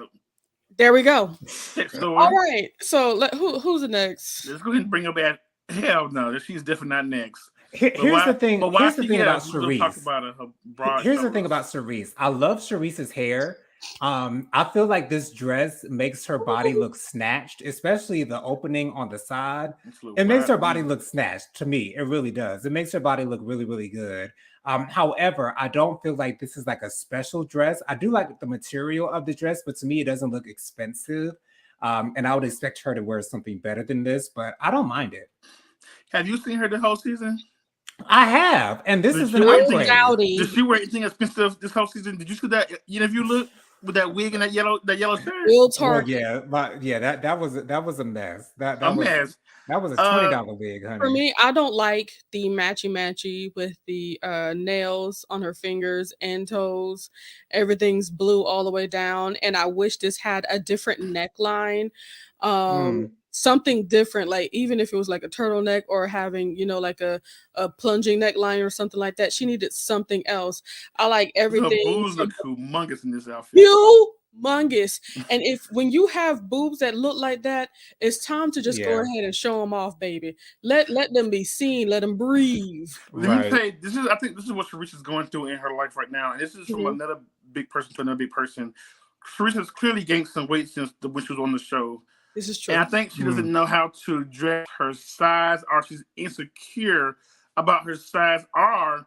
there we go. sex All store. right. So who's the next? Let's go ahead and bring her back. Hell no, she's definitely not next. But Here's the why? thing. But why Here's the she thing here? about We're gonna talk Cerise. about her broad Here's the thing about shoulders. Cerise. I love Cerise's hair. I feel like this dress makes her body look snatched, especially the opening on the side. It's a little It makes wide her for body me. look snatched to me. It really does. It makes her body look really, really good. However, I don't feel like this is like a special dress. I do like the material of the dress, but to me, it doesn't look expensive. And I would expect her to wear something better than this, but I don't mind it. Have you seen her the whole season? I have, and this Did is she an wear anything? upgrade. Did she wear anything expensive this whole season? Did you see that interview look with that wig and that yellow shirt? Will Well, Target. yeah, that was a mess. A mess. That was a Uh, $20 wig, For honey. me, I don't like the matchy with the nails on her fingers and toes. Everything's blue all the way down, and I wish this had a different neckline. Mm, Something different, like even if it was like a turtleneck or having, like a plunging neckline or something like that. She needed something else. I like her everything boobs from look humongous in this outfit. humongous. And if when you have boobs that look like that, it's time to just go yeah, ahead and show them off, baby. Let them be seen. Let them breathe. Let me right. say, I think this is what Sharice is going through in her life right now, and this is from Mhm. another big person to another big person. Sharice has clearly gained some weight since when she was on the show. This is And I true. think she Mm, doesn't know how to dress her size, or she's insecure about her size, or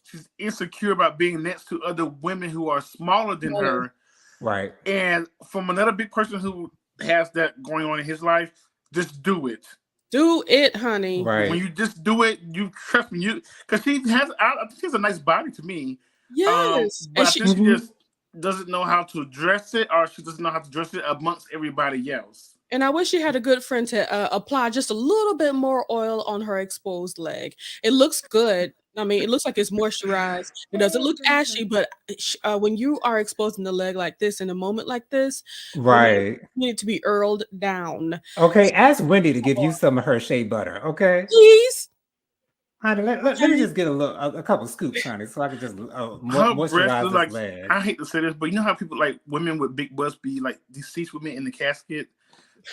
she's insecure about being next to other women who are smaller than Smaller. her. right. And from another big person who has that going on in his life, just do it. Do it, honey. When Right. you just do it, you trust me. Because I think she has a nice body to me. Yes. But And I she think she Mhm. just doesn't know how to dress it, or she doesn't know how to dress it amongst everybody else. and I wish she had a good friend to apply just a little bit more oil on her exposed leg. It looks good. I mean, it looks like it's moisturized. It doesn't look ashy, but when you are exposing the leg like this in a moment like this, the leg Right. needed to be earled down. Okay, ask Wendy to give you some of her shea butter, okay? Please. Honey, let me Okay. just get a couple scoops, honey, so I can just Her breasts moisturize look this like, leg. I hate to say this, but you know how people like women with big butts be like deceased women in the casket?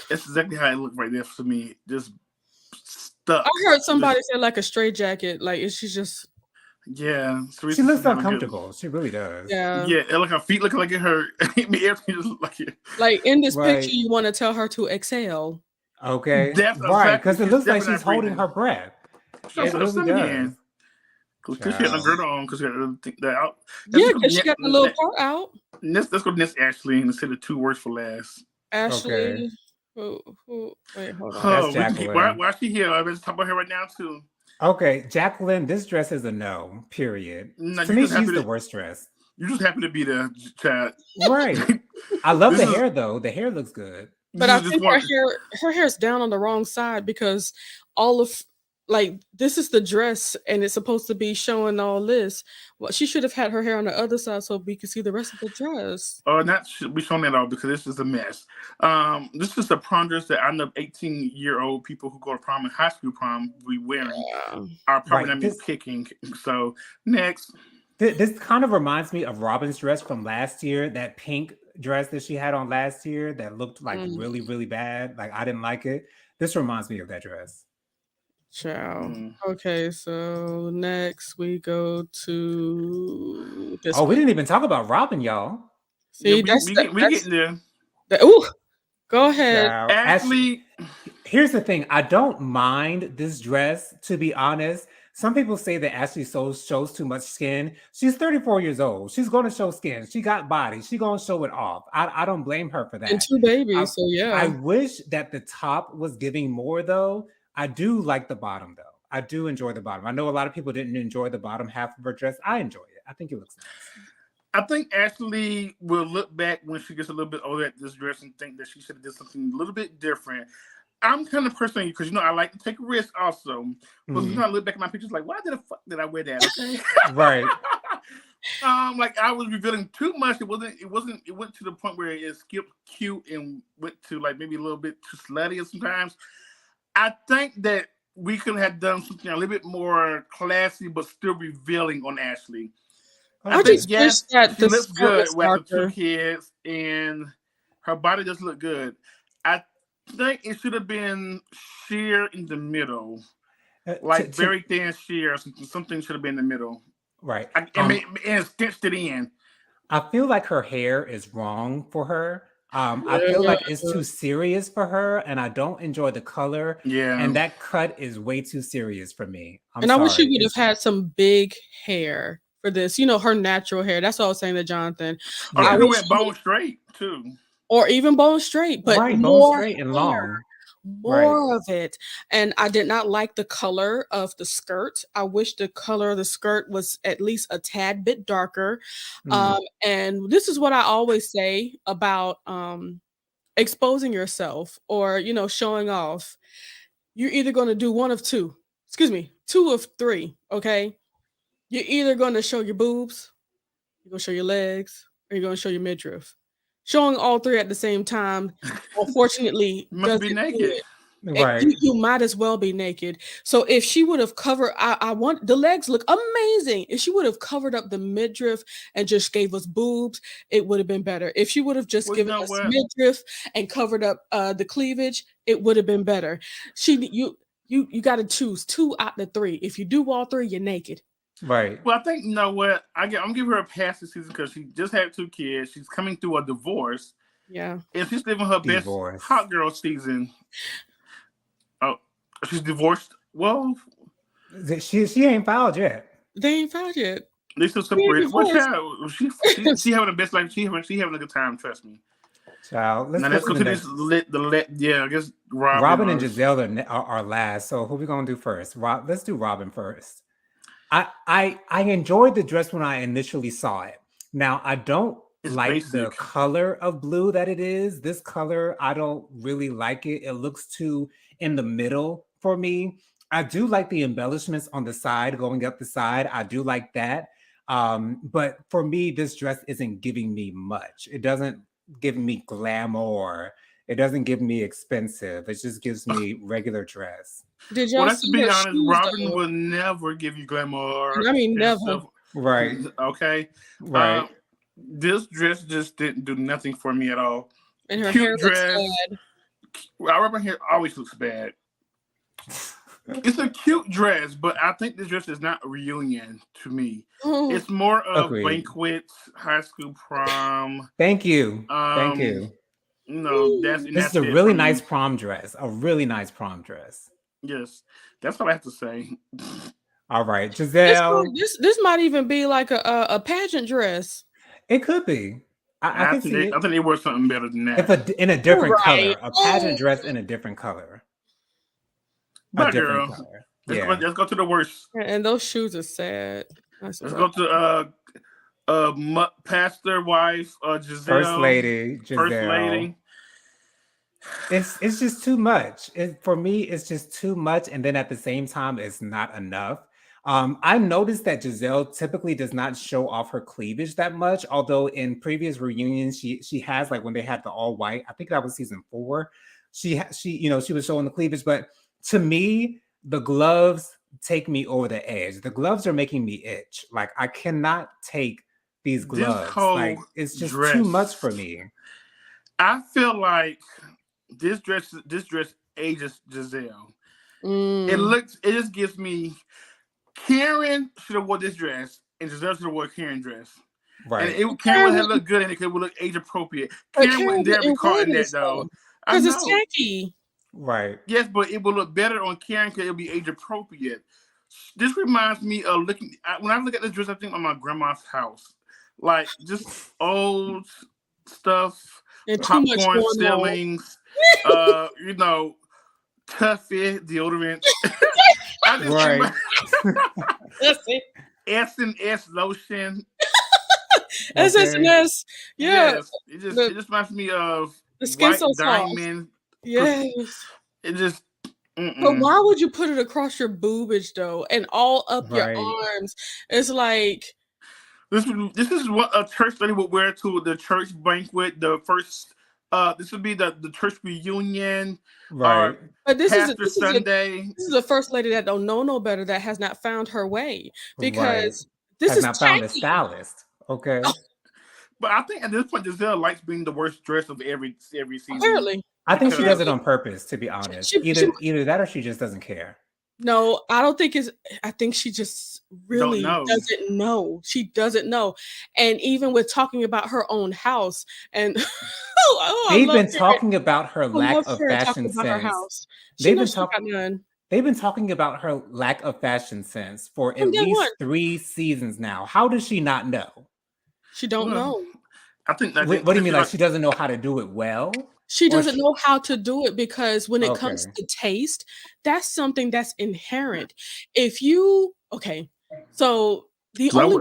That's exactly how it looked right there for me. Just I stuck. heard somebody Just say like a straight jacket. Like she's just Yeah, She looks sounded uncomfortable. She really does. Yeah. Yeah, and like her feet looking like it hurt. Everything just look like it. Like in this Right. picture, you want to tell her to exhale. Okay. That's Right. exactly. Because it looks like definitely she's not holding breathing. her breath. Show It really some does. again. Because she had a girdle on. Because she got that out. Yeah, because she got the little part out. Let's go next Ashley and say the two words for last. Ashley. Okay. Wait, hold on. That's Jacqueline. Why is she here? I'm just talking about her right now too. Okay, Jacqueline, this dress is a no, period. No, to me, she's the worst dress. You just happy to be there, Chad. Right. I love the hair, though. The hair looks good. But I think her hair's down on the wrong side because all of, like, this is the dress and it's supposed to be showing all this. Well, she should have had her hair on the other side so we could see the rest of the dress. Not should be showing that all because this is a mess. This is a prom dress that I know 18-year-old people who go to prom and high school prom be wearing. Are probably not be picking. So next. This kind of reminds me of Robin's dress from last year, that pink dress that she had on last year that looked like really, really bad. Like, I didn't like it. This reminds me of that dress. Ciao. Okay, so next we go to this. Oh, we didn't even talk about Robin, y'all. See, yeah, we getting there. Ooh, go ahead. Ashley. Here's the thing. I don't mind this dress, to be honest. Some people say that Ashley shows too much skin. She's 34 years old. She's going to show skin. She got body. She's going to show it off. I don't blame her for that. And 2 babies, so yeah. I wish that the top was giving more, though. I do like the bottom, though. I do enjoy the bottom. I know a lot of people didn't enjoy the bottom half of her dress. I enjoy it. I think it looks nice. I think Ashley will look back when she gets a little bit older at this dress and think that she should have did something a little bit different. I'm kind of person because I like to take a risk also. But I look back at my pictures like, why the fuck did I wear that? Okay, right. Like I was revealing too much. It went to the point where it skipped cute and went to like maybe a little bit too slutty sometimes. I think that we could have done something a little bit more classy, but still revealing on Ashley. I just wish that she looks good with the 2 kids and her body does look good. I think it should have been sheer in the middle, like very thin sheer. Something should have been in the middle, right? And stitched it in. I feel like her hair is wrong for her. I feel like it's too serious for her, and I don't enjoy the color. Yeah, and that cut is way too serious for me. I wish she would have had some big hair for this. Her natural hair. That's what I was saying to Jonathan. Yeah. I went bone straight too. Or even bone straight, but bone straight and long. More of it. And I did not like the color of the skirt. I wish the color of the skirt was at least a tad bit darker. And this is what I always say about exposing yourself or, showing off. You're either going to do one of two. 2 of 3. Okay. You're either going to show your boobs, you're going to show your legs, or you're going to show your midriff. Showing all 3 at the same time, unfortunately, must be naked. Right. You might as well be naked. So if she would have covered, I want the legs look amazing. If she would have covered up the midriff and just gave us boobs, it would have been better. If she would have just given us midriff and covered up the cleavage, it would have been better. You got to choose 2 out of 3. If you do all 3, you're naked. Right. Well, I think what I'm giving her a pass this season because she just had 2 kids. She's coming through a divorce. Yeah. And she's living her best hot girl season. Oh, she's divorced. Well, she ain't filed yet. They ain't filed yet. They still separated. What child? She having the best life. She having a good time. Trust me. Child. Let's go to this. I guess Robin and Giselle are last. So who we gonna do first? Let's do Robin first. I enjoyed the dress when I initially saw it. Now I don't like the color of blue that it is. This color, I don't really like it. It looks too in the middle for me. I do like the embellishments on the side, going up the side. I do like that. But for me, this dress isn't giving me much. It doesn't give me glamour. It doesn't give me expensive. It just gives me regular dress. Did y'all let's be honest, Robin will never give you glamour. I mean, never. Stuff. Right. Okay. Right. This dress just didn't do nothing for me at all. And her hair looks bad. Robin hair always looks bad. It's a cute dress, but I think this dress is not a reunion to me. It's more of Agreed. banquets, high school prom. Thank you. Thank you. This is a really nice prom dress. A really nice prom dress. Yes, that's what I have to say. All right, Giselle. This might even be like a pageant dress. It could be. I can see it. I think they wore something better than that. In a different color, a pageant dress in a different color. But girl, color. Let's go to the worst. And those shoes are sad. Let's go to pastor wife Giselle, first lady Giselle. First lady. It's just too much. For me, it's just too much, and then at the same time, it's not enough. I noticed that Giselle typically does not show off her cleavage that much, although in previous reunions she has, like when they had the all white, I think that was season 4. She was showing the cleavage, but to me, the gloves take me over the edge. The gloves are making me itch. Like I cannot take these gloves. Like it's just too much for me. I feel like this dress ages Giselle. It just gives me Karen should have worn this dress and Giselle should have worn Karen's dress. Right. And Karen would look good and it would look age appropriate. Karen wouldn't dare be caught in that though. Because it's tacky. Right. Yes, but it will look better on Karen because it'll be age appropriate. This reminds me of when I look at this dress, I think of my grandma's house. Like just old stuff, and popcorn ceilings, Tuffy deodorant. Right. S&S lotion. S&S. Yeah. Yes. It just reminds me of the skin so diamond. Yes. It just. But why would you put it across your boobage though, and all up your arms? It's like this is what a church lady would wear to the church banquet. The first, this would be the church reunion, right? But this is Sunday. This is a first lady that don't know no better, that has not found her way because this is not found a stylist. Okay. But I think at this point, Giselle likes being the worst dress of every season. Apparently. I think she does it on purpose, to be honest. Either that or she just doesn't care. No, I don't think I think she just really doesn't know. She doesn't know. And even with talking about her own house and they've been talking about her lack of fashion sense. They've been talking about her lack of fashion sense for at least 3 seasons now. How does she not know? She don't know. I think what do you mean? Like she doesn't know how to do it well? She doesn't know how to do it because when it comes to taste, that's something that's inherent. If you so the only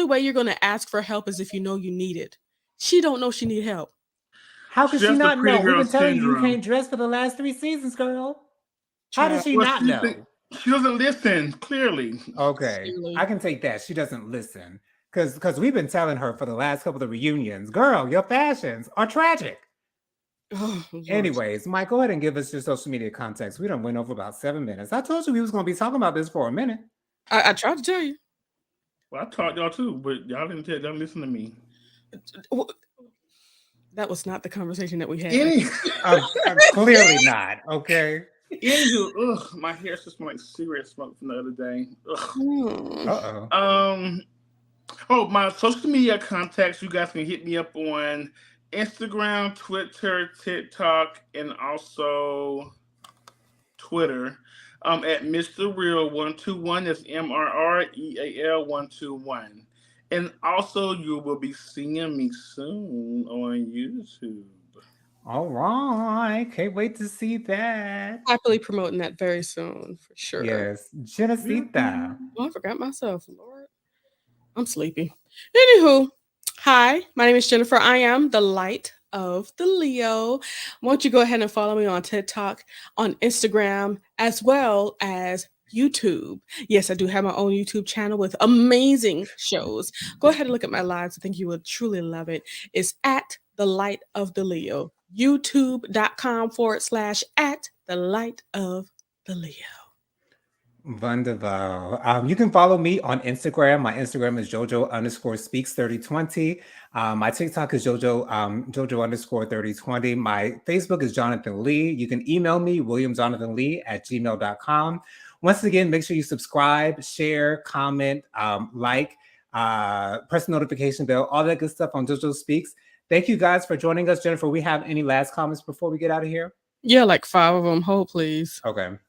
way you're going to ask for help is if you know you need it. She don't know she need help. How could she not know? We've been telling you can't dress for the last 3 seasons, girl. How does she not know? She doesn't listen, clearly. Okay, I can take that. She doesn't listen. Because we've been telling her for the last couple of reunions, girl, your fashions are tragic. Oh, anyways, Mike, go ahead and give us your social media context. We done went over about 7 minutes. I told you we was going to be talking about this for a minute. I tried to tell you. Well, I taught y'all too, but y'all didn't listen to me. That was not the conversation that we had. Clearly not. Okay. Anywho, my hair just smelled like cigarette smoke from the other day. My social media contacts, you guys can hit me up on Instagram, Twitter, TikTok, and also Twitter. At Mr. Real 121. That's MRREAL 121. And also, you will be seeing me soon on YouTube. All right. Can't wait to see that. Happily promoting that very soon, for sure. Yes. Genesita. Oh, I forgot myself, Lord. I'm sleepy. Anywho, hi, my name is Jennifer. I am the light of the Leo. Won't you go ahead and follow me on TikTok, on Instagram, as well as YouTube. Yes, I do have my own YouTube channel with amazing shows. Go ahead and look at my lives. I think you will truly love it. It's at the light of the Leo. YouTube.com/@ the light of the Leo. Wonderful. You can follow me on Instagram. My Instagram is jojo_speaks3020. My TikTok is jojo_3020. My Facebook is Jonathan Lee. You can email me, williamjonathanlee@gmail.com. Once again, make sure you subscribe, share, comment, like, press the notification bell, all that good stuff on JoJo Speaks. Thank you guys for joining us. Jennifer, we have any last comments before we get out of here? Yeah, like 5 of them. Hold, please. Okay.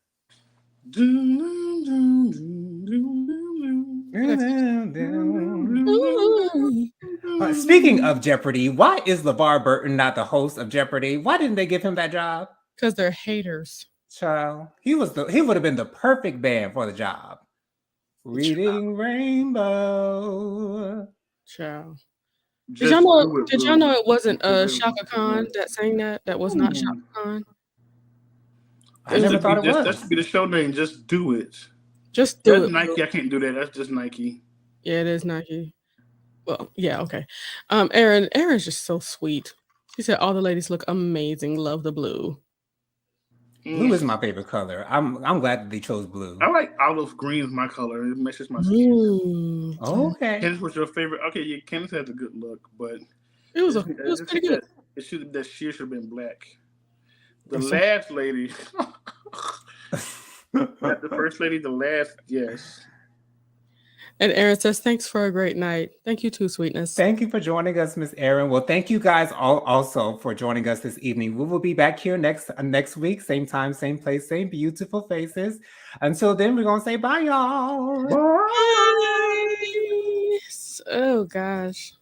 Speaking of Jeopardy, why is LeVar Burton not the host of Jeopardy? Why didn't they give him that job? Because they're haters. Child, he would have been the perfect man for the job. Reading Rainbow. Child. Did y'all know it wasn't Shaka Khan that sang that? That was not Shaka Khan. I never thought it was. That should be the show name. Just do it. Just do it. Nike. I can't do that. That's just Nike. Yeah, it is Nike. Well, yeah, okay. Aaron's just so sweet. She said all the ladies look amazing. Love the blue. Blue is my favorite color. I'm glad that they chose blue. I like olive green is my color. It matches my skin. Okay. Candace, what's your favorite? Okay, yeah, Candace has a good look, but it was pretty good. That she should have been black. The last lady, not the first lady, the last, yes. And Aaron says, thanks for a great night. Thank you too, sweetness. Thank you for joining us, Miss Aaron. Well, thank you guys all also for joining us this evening. We will be back here next week, same time, same place, same beautiful faces. Until then, we're going to say bye, y'all. Bye. Oh, gosh.